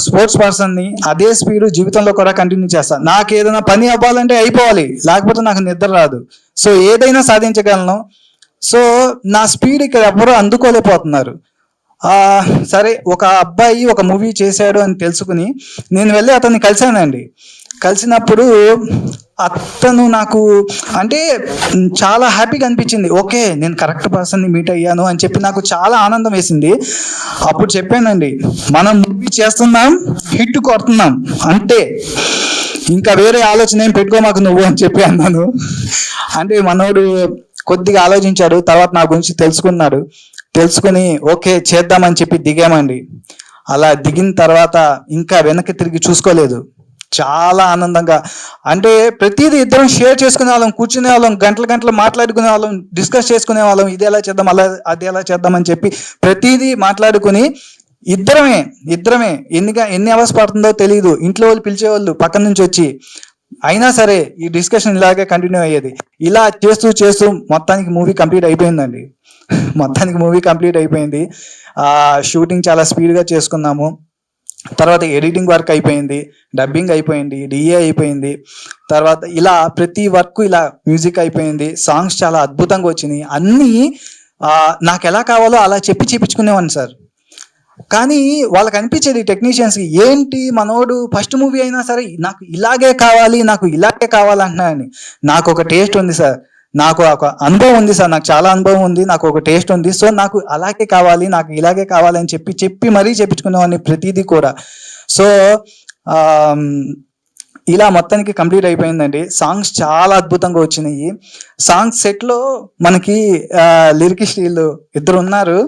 స్పోర్ట్స్ పర్సన్ని. అదే స్పీడ్ జీవితంలో కూడా కంటిన్యూ చేస్తాను. నాకు ఏదైనా పని అవ్వాలంటే అయిపోవాలి, లేకపోతే నాకు నిద్ర రాదు. సో ఏదైనా సాధించగలను. సో నా స్పీడ్ ఇక్కడ ఎవ్వరూ అందుకోలేకపోతున్నారు. సరే ఒక అబ్బాయి ఒక మూవీ చేశాడు అని తెలుసుకుని నేను వెళ్ళి అతన్ని కలిశానండి. కలిసినప్పుడు అతను నాకు అంటే చాలా హ్యాపీగా అనిపించింది. ఓకే, నేను కరెక్ట్ పర్సన్ని మీట్ అయ్యాను అని చెప్పి నాకు చాలా ఆనందం వేసింది. అప్పుడు చెప్పానండి, మనం మూవీ చేస్తున్నాం, హిట్ కొడుతున్నాం అంటే, ఇంకా వేరే ఆలోచన ఏం పెట్టుకోమాకు నువ్వు అని చెప్పి అన్నాను. అంటే మనోడు కొద్దిగా ఆలోచించాడు, తర్వాత నా గురించి తెలుసుకుని ఓకే చేద్దామని చెప్పి దిగామండి. అలా దిగిన తర్వాత ఇంకా వెనక్కి తిరిగి చూసుకోలేదు. చాలా ఆనందంగా, అంటే ప్రతిదీ ఇద్దరం షేర్ చేసుకునే వాళ్ళం, కూర్చునే వాళ్ళం, గంటలు మాట్లాడుకునే వాళ్ళం, డిస్కస్ చేసుకునే వాళ్ళం, ఇది ఎలా చేద్దాం అది ఎలా చేద్దాం అని చెప్పి ప్రతిదీ మాట్లాడుకుని ఇద్దరమే ఎన్ని అవర్స్ పడుతుందో తెలియదు. ఇంట్లో వాళ్ళు పిలిచేవాళ్ళు పక్కన నుంచి వచ్చి, అయినా సరే ఈ డిస్కషన్ ఇలాగే కంటిన్యూ అయ్యేది. ఇలా చేస్తూ మొత్తానికి మూవీ కంప్లీట్ అయిపోయిందండి. షూటింగ్ చాలా స్పీడ్గా చేసుకున్నాము. తర్వాత ఎడిటింగ్ వర్క్ అయిపోయింది, డబ్బింగ్ అయిపోయింది, డిఏ అయిపోయింది. తర్వాత ఇలా ప్రతి వర్క్, ఇలా మ్యూజిక్ అయిపోయింది. సాంగ్స్ చాలా అద్భుతంగా వచ్చినాయి. అన్నీ నాకు ఎలా కావాలో అలా చెప్పించుకునేవాడిని సార్. కానీ వాళ్ళకి అనిపించేది టెక్నీషియన్స్కి, ఏంటి మనోడు ఫస్ట్ మూవీ అయినా సరే నాకు ఇలాగే కావాలంటున్నాయని. నాకు ఒక టేస్ట్ ఉంది సార్, నాకు ఒక అనుభవం ఉంది సార్, నాకు చాలా అనుభవం ఉంది, నాకు ఒక టేస్ట్ ఉంది. సో నాకు అలాగే కావాలి, నాకు ఇలాగే కావాలని చెప్పి మరీ చెప్పించుకునేవాడిని ప్రతిదీ కూడా. సో ఇలా మొత్తానికి కంప్లీట్ అయిపోయిందండి. సాంగ్స్ చాలా అద్భుతంగా వచ్చినాయి. సాంగ్స్ సెట్లో మనకి లిరికిస్టులు ఇద్దరు ఉన్నారు,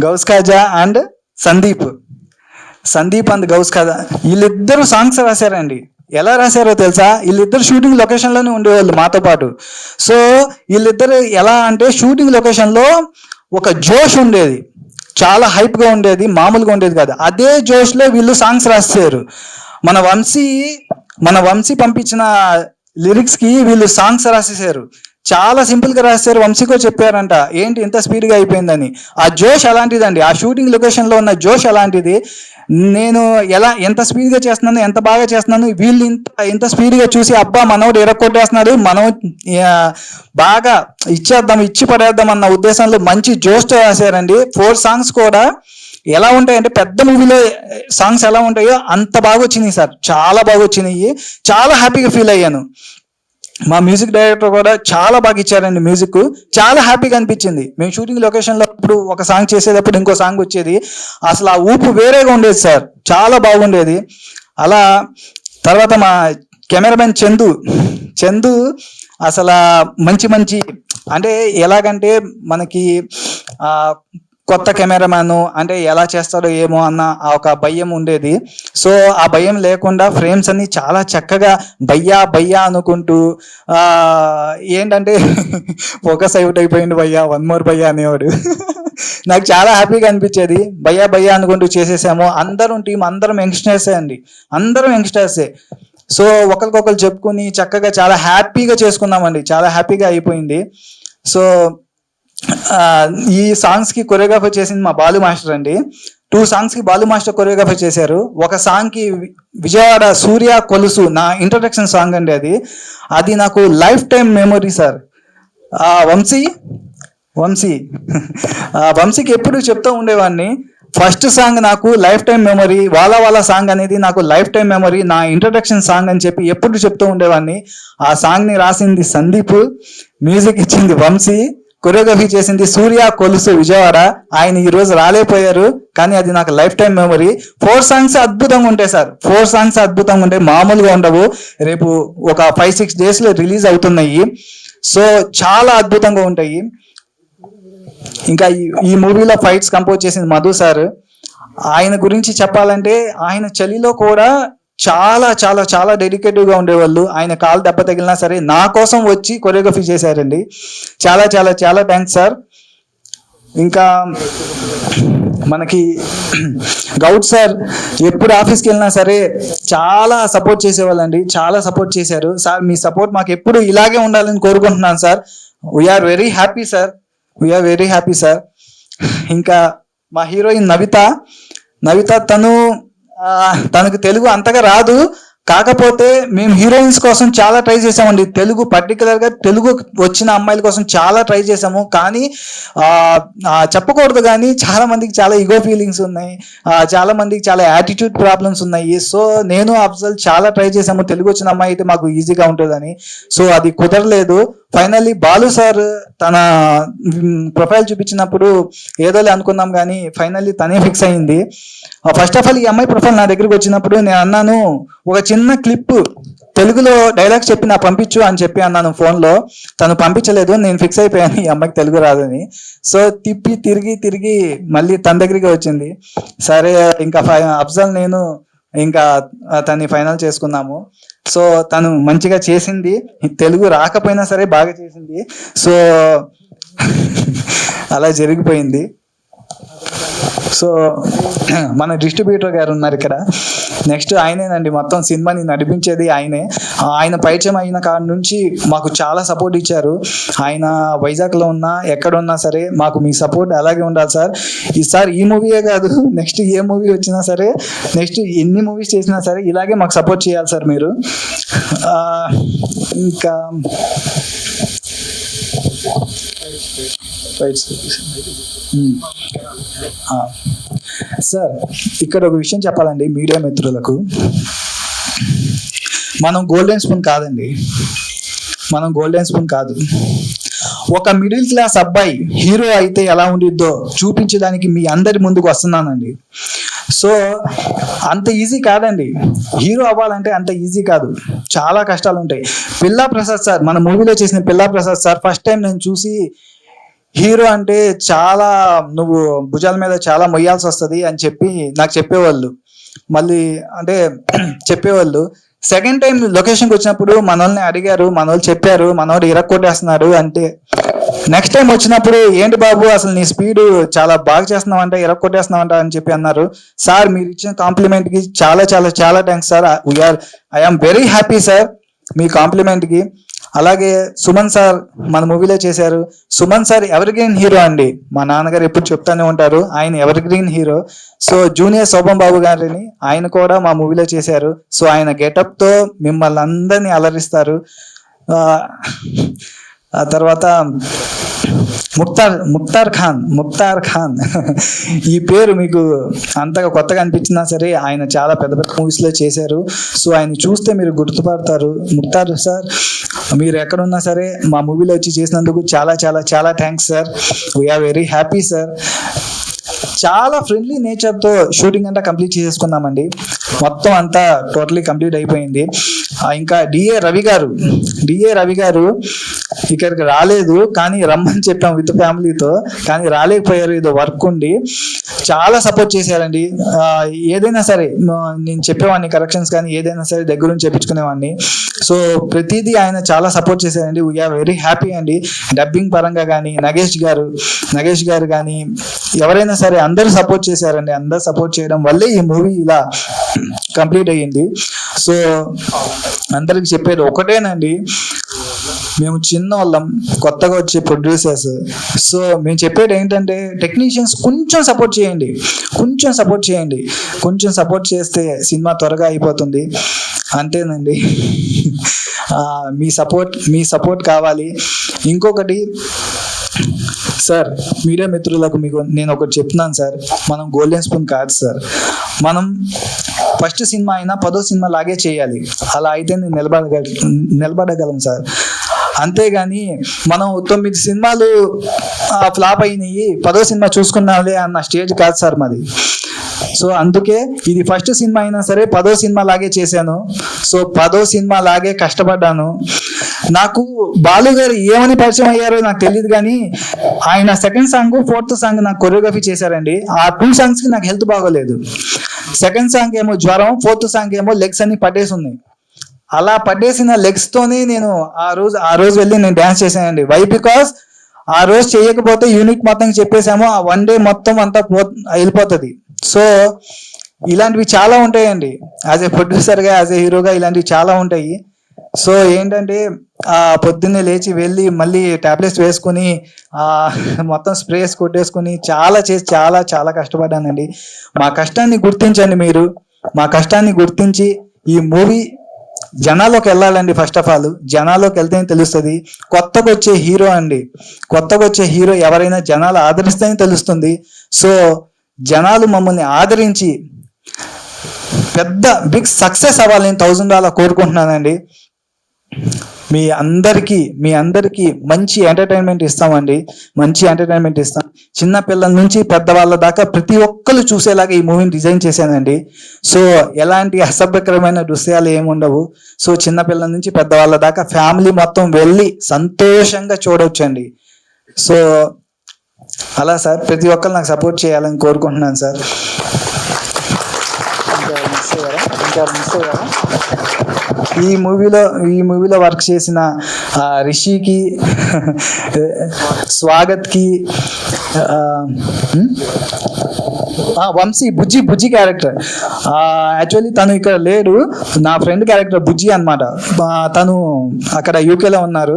గౌస్ ఖాజా అండ్ సందీప్ అండ్ గౌస్ ఖాజా. వీళ్ళిద్దరు సాంగ్స్ రాశారండి. ఎలా రాశారో తెలుసా? వీళ్ళిద్దరు షూటింగ్ లొకేషన్లోనే ఉండేవాళ్ళు మాతో పాటు. సో వీళ్ళిద్దరు ఎలా అంటే, షూటింగ్ లొకేషన్లో ఒక జోష్ ఉండేది, చాలా హైప్గా ఉండేది, మామూలుగా ఉండేది కాదు. అదే జోష్లో వీళ్ళు సాంగ్స్ రాశారు. మన వంశీ పంపించిన లిరిక్స్కి వీళ్ళు సాంగ్స్ రాసేసారు. చాలా సింపుల్గా రాశారు. వంశీకో చెప్పారంట, ఏంటి ఇంత స్పీడ్గా అయిపోయిందని. ఆ జోష్ అలాంటిదండి, ఆ షూటింగ్ లొకేషన్లో ఉన్న జోష్ అలాంటిది. నేను ఎంత స్పీడ్గా చేస్తున్నాను, ఎంత బాగా చేస్తున్నాను, వీళ్ళు ఇంత స్పీడ్గా చూసి అబ్బా మనోడు ఎరక్కొట్టేస్తున్నాడు, మనం బాగా ఇచ్చి పడేద్దాం అన్న ఉద్దేశంలో మంచి జోష్తో రాశారండి. 4 సాంగ్స్ కూడా ఎలా ఉంటాయంటే, పెద్ద మూవీలో సాంగ్స్ ఎలా ఉంటాయో అంత బాగా వచ్చినాయి సార్, చాలా బాగా వచ్చినాయి. చాలా హ్యాపీగా ఫీల్ అయ్యాను. మా మ్యూజిక్ డైరెక్టర్ కూడా చాలా బాగా ఇచ్చారండి మ్యూజిక్. చాలా హ్యాపీగా అనిపించింది. మేము షూటింగ్ లొకేషన్లో అప్పుడు ఒక సాంగ్ చేసేటప్పుడు ఇంకో సాంగ్ వచ్చేది, అసలు ఆ ఊపు వేరేగా ఉండేది సార్, చాలా బాగుండేది. అలా తర్వాత మా కెమెరామెన్ చందు అసలు మంచి అంటే ఎలాగంటే, మనకి కొత్త కెమెరామ్యాన్ అంటే ఎలా చేస్తాడో ఏమో అన్న ఒక భయం ఉండేది. సో ఆ భయం లేకుండా ఫ్రేమ్స్ అన్ని చాలా చక్కగా భయ్యా అనుకుంటూ, ఏంటంటే ఫోకస్ అవుట్ అయిపోయింది భయ్యా, 1 more భయ్యా అనేవాడు. నాకు చాలా హ్యాపీగా అనిపించేది. భయ్యా అనుకుంటూ చేసేసాము. అందరం యంగ్స్టర్సే అండి, అందరం యంగ్స్టర్సే. సో ఒకరికొకరు చెప్పుకుని చక్కగా చాలా హ్యాపీగా చేసుకున్నామండి, చాలా హ్యాపీగా అయిపోయింది. సో ఈ సాంగ్స్కి కొరియోగ్రాఫర్ చేసింది మా బాలు మాస్టర్ అండి. 2 సాంగ్స్కి బాలు మాస్టర్ కొరియోగ్రాఫర్ చేశారు. ఒక సాంగ్కి విజయవాడ సూర్య కొలుసు, నా ఇంట్రడక్షన్ సాంగ్ అండి అది నాకు లైఫ్ టైం మెమొరీ సార్. వంశీకి ఎప్పుడు చెప్తూ ఉండేవాడిని, ఫస్ట్ సాంగ్ నాకు లైఫ్ టైం మెమొరీ, వాళ్ళ సాంగ్ అనేది నాకు లైఫ్ టైం మెమొరీ, నా ఇంట్రడక్షన్ సాంగ్ అని చెప్పి ఎప్పుడు చెప్తూ ఉండేవాడిని. ఆ సాంగ్ని రాసింది సందీప్, మ్యూజిక్ ఇచ్చింది వంశీ, కొరియోగ్రఫీ చేసింది సూర్య కొలుసు విజయవాడ. ఆయన ఈ రోజు రాలేపోయారు, కానీ అది నాకు లైఫ్ టైం మెమొరీ. 4 సాంగ్స్ అద్భుతంగా ఉంటాయి సార్, 4 సాంగ్స్ అద్భుతంగా ఉంటాయి, మామూలుగా ఉండవు. రేపు ఒక 5-6 డేస్లో రిలీజ్ అవుతున్నాయి. సో చాలా అద్భుతంగా ఉంటాయి. ఇంకా ఈ మూవీలో ఫైట్స్ కంపోజ్ చేసింది మధు సార్. ఆయన గురించి చెప్పాలంటే, ఆయన చలిలో కూడా చాలా చాలా చాలా డెడికేటివ్గా ఉండేవాళ్ళు. ఆయన కాలు దెబ్బ తగిలినా సరే నా కోసం వచ్చి కొరియోగ్రఫీ చేశారండి. చాలా చాలా చాలా థ్యాంక్స్ సార్. ఇంకా మనకి గౌడ్ సార్ ఎప్పుడు ఆఫీస్కి వెళ్ళినా సరే చాలా సపోర్ట్ చేసేవాళ్ళండి, చాలా సపోర్ట్ చేశారు సార్. మీ సపోర్ట్ మాకు ఎప్పుడు ఇలాగే ఉండాలని కోరుకుంటున్నాను sir. We are very happy sir. ఇంకా మా హీరోయిన్ నవిత తనకు తెలుగు అంతగా రాదు, కాకపోతే మేము హీరోయిన్స్ కోసం చాలా ట్రై చేసామండి. తెలుగు పర్టికులర్గా తెలుగు వచ్చిన అమ్మాయిల కోసం చాలా ట్రై చేసాము. కానీ చెప్పకూడదు కానీ చాలా మందికి చాలా ఈగో ఫీలింగ్స్ ఉన్నాయి, చాలా మందికి చాలా యాటిట్యూడ్ ప్రాబ్లమ్స్ ఉన్నాయి. సో నేను అఫ్జల్ చాలా ట్రై చేసాము తెలుగు వచ్చిన అమ్మాయి అయితే మాకు ఈజీగా ఉంటుందని. సో అది కుదరలేదు. ఫైనల్లీ బాలు సార్ తన ప్రొఫైల్ చూపించినప్పుడు ఏదోలే అనుకున్నాం కానీ ఫైనల్లీ తనే ఫిక్స్ అయింది. ఫస్ట్ ఆఫ్ ఆల్ ఈ అమ్మాయి ప్రొఫైల్ నా దగ్గరికి వచ్చినప్పుడు నేను అన్నాను, ఒక చిన్న క్లిప్ తెలుగులో డైలాగ్స్ చెప్పి నాకు పంపించు అని చెప్పి అన్నాను ఫోన్లో. తను పంపించలేదు. నేను ఫిక్స్ అయిపోయాను ఈ అమ్మాయికి తెలుగు రాదని. సో తిప్పి తిరిగి మళ్ళీ తన దగ్గరికి వచ్చింది. సరే ఇంకా అఫ్జల్ నేను ఇంకా తన్ని ఫైనల్ చేసుకున్నాము. సో తను మంచిగా చేసింది, తెలుగు రాకపోయినా సరే బాగా చేసింది. సో అలా జరిగిపోయింది. సో మన డిస్ట్రిబ్యూటర్ గారు ఉన్నారు ఇక్కడ. నెక్స్ట్ ఆయనేనండి మొత్తం సినిమాని నడిపించేది ఆయనే. ఆయన పరిచయం అయిన కాడ నుంచి మాకు చాలా సపోర్ట్ ఇచ్చారు. ఆయన వైజాగ్లో ఉన్నా ఎక్కడున్నా సరే మాకు మీ సపోర్ట్ అలాగే ఉండాలి సార్. ఈసారి ఈ మూవీయే కాదు, నెక్స్ట్ ఏ మూవీ వచ్చినా సరే, నెక్స్ట్ ఎన్ని మూవీస్ చేసినా సరే ఇలాగే మాకు సపోర్ట్ చేయాలి సార్ మీరు. ఇంకా సార్ ఇక్కడ ఒక విషయం చెప్పాలండి మీడియా మిత్రులకు. మనం గోల్డెన్ స్పూన్ కాదండి, మనం గోల్డెన్ స్పూన్ కాదు. ఒక మిడిల్ క్లాస్ అబ్బాయి హీరో అయితే ఎలా ఉండిద్దో చూపించడానికి మీ అందరి ముందుకు వస్తున్నానండి. సో అంత ఈజీ కాదండి, హీరో అవ్వాలంటే అంత ఈజీ కాదు, చాలా కష్టాలు ఉంటాయి. పిల్లా ప్రసాద్ సార్ మన మూవీలో చేసిన పిల్లా ప్రసాద్ సార్ ఫస్ట్ టైం నేను చూసి హీరో అంటే చాలా నువ్వు భుజాల మీద చాలా మొయ్యాల్సి వస్తుంది అని చెప్పి నాకు చెప్పేవాళ్ళు. మళ్ళీ అంటే చెప్పేవాళ్ళు. సెకండ్ టైం లొకేషన్కి వచ్చినప్పుడు మనోళ్ళని అడిగారు, మనోళ్ళు చెప్పారు మనోడు ఇరక్కొట్టేస్తున్నాడు అంటే. నెక్స్ట్ టైం వచ్చినప్పుడు ఏంటి బాబు అసలు నీ స్పీడ్ చాలా బాగా చేస్తున్నావంట, ఇరక్కొట్టేస్తున్నావంట అని చెప్పి అన్నారు. సార్ మీరు ఇచ్చిన కాంప్లిమెంట్కి చాలా చాలా చాలా thanks sir. I am very happy sir మీ కాంప్లిమెంట్కి. అలాగే సుమన్ సార్ మన మూవీలో చేశారు. Suman sir ever green hero అండి, మా నాన్నగారు ఎప్పుడు చెప్తానే ఉంటారు ఆయన ever green hero. So junior Shobhan Babu గారిని ఆయన కూడా మా మూవీలో చేశారు. సో ఆయన గెటప్తో మిమ్మల్ని అందరినీ అలరిస్తారు. ఆ తర్వాత ముక్తార్ ఖాన్ ఈ పేరు మీకు అంతగా కొత్తగా అనిపించినా సరే ఆయన చాలా పెద్ద పెద్ద మూవీస్లో చేశారు. సో ఆయన చూస్తే మీరు గుర్తుపడతారు. ముక్తార్ సార్ మీరు ఎక్కడున్నా సరే మా మూవీలో వచ్చి చేసినందుకు చాలా చాలా చాలా thanks sir. We are very happy sir. చాలా ఫ్రెండ్లీ నేచర్తో షూటింగ్ అంతా కంప్లీట్ చేసుకున్నామండి. మొత్తం అంతా టోటలీ కంప్లీట్ అయిపోయింది. ఇంకా డిఏ రవి గారు ఇక్కడికి రాలేదు కానీ రమ్మని చెప్పాం విత్ ఫ్యామిలీతో, కానీ రాలేకపోయారు, ఏదో వర్క్ ఉండి. చాలా సపోర్ట్ చేశారండి. ఏదైనా సరే నేను చెప్పేవాడిని, కరెక్షన్స్ కానీ ఏదైనా సరే దగ్గర నుంచి చెప్పించుకునేవాడిని. సో ప్రతిదీ ఆయన చాలా సపోర్ట్ చేశారండి. వీఆర్ వెరీ హ్యాపీ అండి. డబ్బింగ్ పరంగా కానీ నగేష్ గారు కానీ ఎవరైనా సరే అందరూ సపోర్ట్ చేశారండి. అందరు సపోర్ట్ చేయడం వల్లే ఈ మూవీ ఇలా కంప్లీట్ అయ్యింది. సో అందరికి చెప్పేది ఒకటేనండి, మేము చిన్న వాళ్ళం, కొత్తగా వచ్చే ప్రొడ్యూసర్స్. సో మేము చెప్పేది ఏంటంటే టెక్నీషియన్స్ కొంచెం సపోర్ట్ చేయండి, కొంచెం సపోర్ట్ చేస్తే సినిమా త్వరగా అయిపోతుంది. అంతేనండి. మీ సపోర్ట్ కావాలి. ఇంకొకటి సార్ మీడియా మిత్రులకు మీకు నేను ఒకటి చెప్తున్నాను సార్, మనం గోల్డెన్ స్పూన్ కాదు సార్. మనం ఫస్ట్ సినిమా అయినా 10వ సినిమా లాగే చేయాలి. అలా అయితే నేను నిలబడగలం సార్. అంతేగాని మనం 9 సినిమాలు ఫ్లాప్ అయినాయి 10వ సినిమా చూసుకున్నాలే అన్న స్టేజ్ కాదు సార్ మాది. సో అందుకే ఇది ఫస్ట్ సినిమా అయినా సరే 10వ సినిమా లాగే చేశాను. సో 10వ సినిమా లాగే కష్టపడ్డాను. నాకు బాలు గారు ఏమని పరిచయం అయ్యారో నాకు తెలియదు కానీ ఆయన సెకండ్ సాంగ్ 4th సాంగ్ నాకు కొరియోగ్రఫీ చేశారండి. ఆ 2 సాంగ్స్కి నాకు హెల్త్ బాగోలేదు. సెకండ్ సాంగ్ ఏమో జ్వరం, 4th సాంగ్ ఏమో లెగ్స్ అన్ని పట్టేసి ఉన్నాయి. అలా పట్టేసిన లెగ్స్ తోనే నేను ఆ రోజు వెళ్ళి నేను డాన్స్ చేశానండి. వై బికాస్ ఆ రోజు చేయకపోతే యూనిట్ మొత్తం చెప్పేసాము, ఆ 1 డే మొత్తం అంతా వెళ్ళిపోతుంది. సో ఇలాంటివి చాలా ఉంటాయండి. యాజ్ ఏ ప్రొడ్యూసర్గా, యాజ్ ఏ హీరోగా ఇలాంటివి చాలా ఉంటాయి. సో ఏంటంటే పొద్దున్నే లేచి వెళ్ళి మళ్ళీ టాబ్లెట్స్ వేసుకొని మొత్తం స్ప్రేస్ కొట్టేసుకొని చాలా కష్టపడ్డానండి. మా కష్టాన్ని గుర్తించండి మీరు. మా కష్టాన్ని గుర్తించి ఈ మూవీ జనాల్లోకి వెళ్ళాలండి. ఫస్ట్ ఆఫ్ ఆల్ జనాల్లోకి వెళ్తేనే తెలుస్తుంది. కొత్తగా వచ్చే హీరో అండి, కొత్తగా వచ్చే హీరో ఎవరైనా జనాలు ఆదరిస్తేనే తెలుస్తుంది. సో జనాలు మమ్మల్ని ఆదరించి పెద్ద బిగ్ సక్సెస్ అవ్వాలని $1000 కోరుకుంటున్నానండి. మీ అందరికీ మంచి ఎంటర్టైన్మెంట్ ఇస్తామండి, మంచి ఎంటర్టైన్మెంట్ ఇస్తాం. చిన్న పిల్లల నుంచి పెద్దవాళ్ళ దాకా ప్రతి ఒక్కరు చూసేలాగా ఈ మూవీని డిజైన్ చేశానండి. సో ఎలాంటి అసభ్యకరమైన దృశ్యాలు ఏముండవు. సో చిన్న పిల్లల నుంచి పెద్దవాళ్ళ దాకా ఫ్యామిలీ మొత్తం వెళ్ళి సంతోషంగా చూడవచ్చండి. సో అలా సార్ ప్రతి ఒక్కరు నాకు సపోర్ట్ చేయాలని కోరుకుంటున్నాను సార్. ఇంకా మిస్ అయ్యారా? ఈ మూవీలో వర్క్ చేసిన రిషికి, స్వాగత్కి, వంశీ బుజ్జి క్యారెక్టర్. యాక్చువల్లీ తను ఇక్కడ లేడు, నా ఫ్రెండ్ క్యారెక్టర్ బుజ్జి అనమాట. తను అక్కడ యూకేలో ఉన్నారు.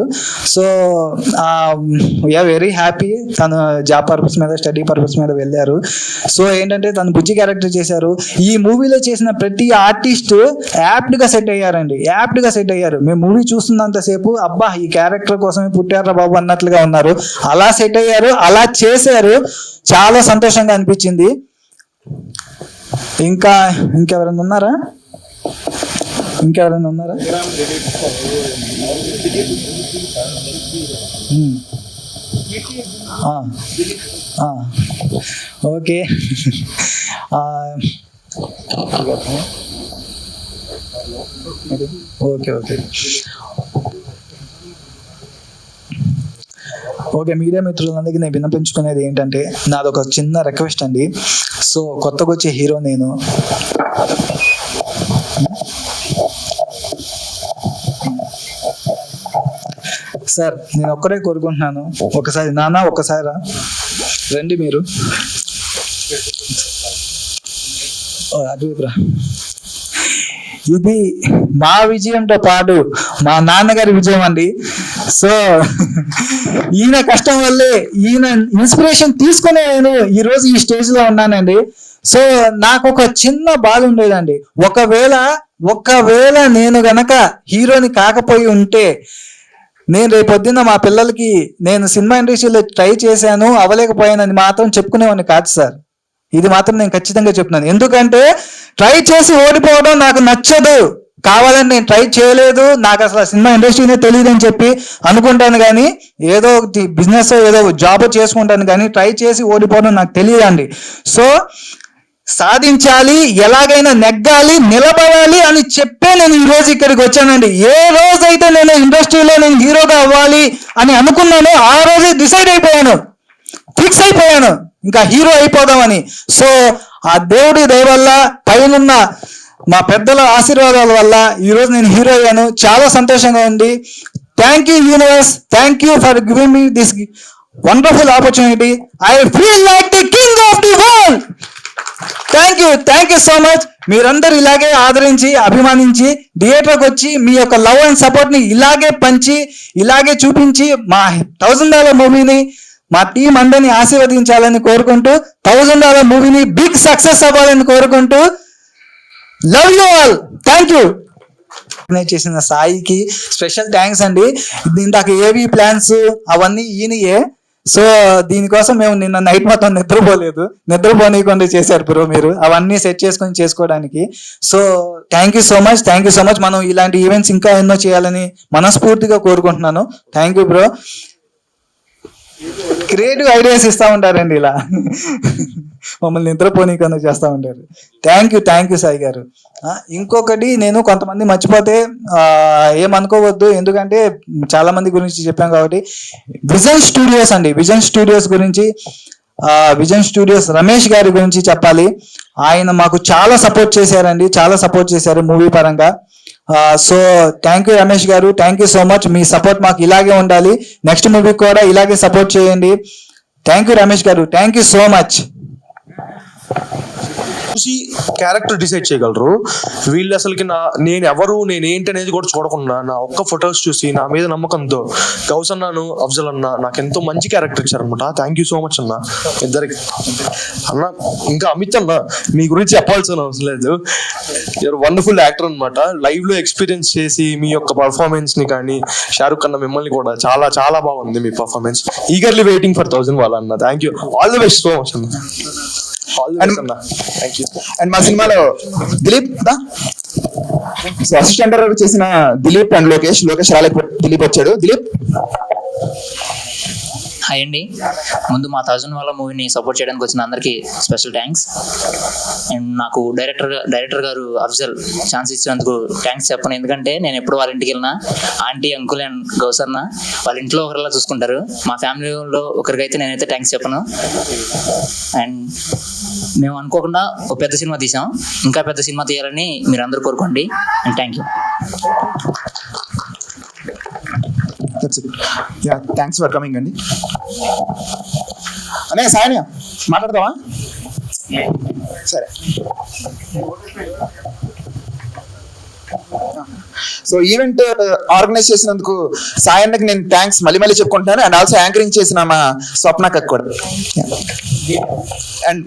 So we are very happy. తను జాబ్ పర్పస్ మీద, స్టడీ పర్పస్ మీద వెళ్ళారు. సో ఏంటంటే తను బుజ్జి క్యారెక్టర్ చేశారు. ఈ మూవీలో చేసిన ప్రతి ఆర్టిస్ట్ యాప్ట్గా సెట్ అయ్యారండి, యాప్ట్గా సెట్ అయ్యారు. మేము మూవీ చూస్తున్నంతసేపు అబ్బా ఈ క్యారెక్టర్ కోసమే పుట్టారా బాబు అన్నట్లుగా ఉన్నారు. అలా సెట్ అయ్యారు, అలా చేశారు. చాలా సంతోషంగా అనిపించింది. ఇంకెవరైనా ఉన్నారా? ఓకే. ఓకే మీడియా మిత్రులందరికీ నేను విన్నపించుకునేది ఏంటంటే నాదొక చిన్న రిక్వెస్ట్ అండి. సో కొత్తగా వచ్చే హీరో నేను. సార్ నేను ఒక్కడే కోరుకుంటున్నాను, ఒకసారి నాన్న ఒక్కసారి రండి మీరు. అటువైపురా. ఇది మా విజయంతో పాటు మా నాన్నగారి విజయం అండి. సో ఈయన కష్టం వల్లే, ఈయన ఇన్స్పిరేషన్ తీసుకునే నేను ఈరోజు ఈ స్టేజ్ లో ఉన్నానండి. సో నాకు ఒక చిన్న బాధ ఉండేదండి, ఒకవేళ నేను గనక హీరోని కాకపోయి ఉంటే నేను రేపొద్దున మా పిల్లలకి నేను సినిమా ఇండస్ట్రీలో ట్రై చేశాను అవ్వలేకపోయానని మాత్రం చెప్పుకునేవాడిని కాదు సార్. ఇది మాత్రం నేను ఖచ్చితంగా చెప్తున్నాను. ఎందుకంటే ట్రై చేసి ఓడిపోవడం నాకు నచ్చదు. కావాలని నేను ట్రై చేయలేదు, నాకు అసలు సినిమా ఇండస్ట్రీనే తెలియదు అని చెప్పి అనుకుంటాను, కానీ ఏదో బిజినెస్ ఏదో జాబ్ చేసుకుంటాను, కానీ ట్రై చేసి ఓడిపోవడం నాకు తెలియదండి. సో సాధించాలి, ఎలాగైనా నెగ్గాలి, నిలబడాలి అని చెప్పే నేను ఈ రోజు ఇక్కడికి వచ్చానండి. ఏ రోజైతే నేను ఇండస్ట్రీలో నేను హీరోగా అవ్వాలి అని అనుకున్నానో ఆ రోజే డిసైడ్ అయిపోయాను, ఫిక్స్ అయిపోయాను ఇంకా హీరో అయిపోదామని. సో ఆ దేవుడి దయ వల్ల, పైనున్న మా పెద్దల ఆశీర్వాదాల వల్ల ఈరోజు నేను హీరో అయ్యాను. చాలా సంతోషంగా ఉంది. Thank you universe, thank you for giving me this wonderful opportunity. I feel like the king of the world. Thank you so much. మీరందరూ ఇలాగే ఆదరించి, అభిమానించి, థియేటర్కి వచ్చి మీ యొక్క లవ్ అండ్ సపోర్ట్ ని ఇలాగే పంచి, ఇలాగే చూపించి మా $1000 మూవీని, మా టీం అందరినీ ఆశీర్వదించాలని కోరుకుంటూ, $1000 మూవీని బిగ్ సక్సెస్ అవ్వాలని కోరుకుంటూ, love you all. Thank you. చేసిన సాయికి స్పెషల్ థ్యాంక్స్ అండి. ఇందాక ఏవి ప్లాన్స్ అవన్నీ ఈయనయే. సో దీనికోసం మేము నిన్న నైట్ మొత్తం నిద్రపోనీయకుండా చేశారు బ్రో మీరు, అవన్నీ సెట్ చేసుకోవడానికి. So thank you so much. మనం ఇలాంటి ఈవెంట్స్ ఇంకా ఎన్నో చేయాలని మనస్ఫూర్తిగా కోరుకుంటున్నాను. Thank you bro. Creative ideas ఇస్తూ ఉంటారండి, ఇలా మమ్మల్ని నిద్రపోనీకన్నా చేస్తూ ఉంటారు. థ్యాంక్ యూ సాయి గారు. ఇంకొకటి, నేను కొంతమంది మర్చిపోతే ఏమనుకోవద్దు, ఎందుకంటే చాలా మంది గురించి చెప్పాం కాబట్టి. విజన్ స్టూడియోస్ అండి, విజన్ స్టూడియోస్ రమేష్ గారి గురించి చెప్పాలి. ఆయన మాకు చాలా సపోర్ట్ చేశారు మూవీ పరంగా. సో థ్యాంక్ యూ రమేష్ గారు, thank you so much. Me support మాకు ఇలాగే ఉండాలి, నెక్స్ట్ మూవీ కూడా ఇలాగే సపోర్ట్ చేయండి. థ్యాంక్ యూ రమేష్ గారు, థ్యాంక్ యూ సో మచ్. చూసి క్యారెక్టర్ డిసైడ్ చేయగలరు. వీళ్ళు అసలుకి నేను ఎవరు నేనేంటి అనేది కూడా చూడకుండా నా ఒక్క ఫొటోస్ చూసి నా మీద నమ్మకంతో గౌస్ అన్నాను, అఫ్జల్ అన్న నాకు ఎంతో మంచి క్యారెక్టర్ ఇచ్చారనమాట. థ్యాంక్ యూ సో మచ్ అన్న ఇద్దరికి. అన్న ఇంకా అమిత్ అన్న మీ గురించి చెప్పాల్సిన అవసరం లేదు. యూఆర్ వండర్ఫుల్ యాక్టర్ అనమాట. లైవ్ లో ఎక్స్పీరియన్స్ చేసి మీ యొక్క పర్ఫార్మెన్స్ ని కానీ షారుఖ్ అన్న మిమ్మల్ని కూడా చాలా చాలా బాగుంది మీ పర్ఫార్మెన్స్. ఈగర్లీ వెయిటింగ్ ఫర్ 1000 వాళ్ళ అన్న. Thank you, all the best so much అన్న. అండ్ మా సినిమాలో దిలీప్ అసిస్టెంట్ డైరెక్టర్ చేసిన దిలీప్ అండ్ లోకేష్ రాలేక దిలీప్ వచ్చాడు. దిలీప్ హాయ్ అండి. ముందు మా 1000 వాళ్ళ మూవీని సపోర్ట్ చేయడానికి వచ్చిన అందరికీ స్పెషల్ థ్యాంక్స్. అండ్ నాకు డైరెక్టర్ గారు అఫ్జల్ ఛాన్స్ ఇచ్చినందుకు థ్యాంక్స్ చెప్పను. ఎందుకంటే నేను ఎప్పుడు వాళ్ళ ఇంటికి వెళ్ళినా ఆంటీ, అంకుల్ అండ్ గౌసన్న వాళ్ళ ఇంట్లో ఒకరిలా చూసుకుంటారు. మా ఫ్యామిలీలో ఒకరికైతే నేనైతే థ్యాంక్స్ చెప్పను. అండ్ మేము అనుకోకుండా ఒక పెద్ద సినిమా తీసాం, ఇంకా పెద్ద సినిమా తీయాలని మీరు అందరూ కోరుకోండి. And thank you. Thanks for coming అండి. అనే సాయన మాట్లాడతావా? సరే. సో ఈవెంట్ ఆర్గనైజ్ చేసినందుకు సాయన్నకి నేను థ్యాంక్స్ మళ్ళీ చెప్పుకుంటాను. అండ్ ఆల్సో యాంకరింగ్ చేసిన మా స్వప్నకి కూడా. అండ్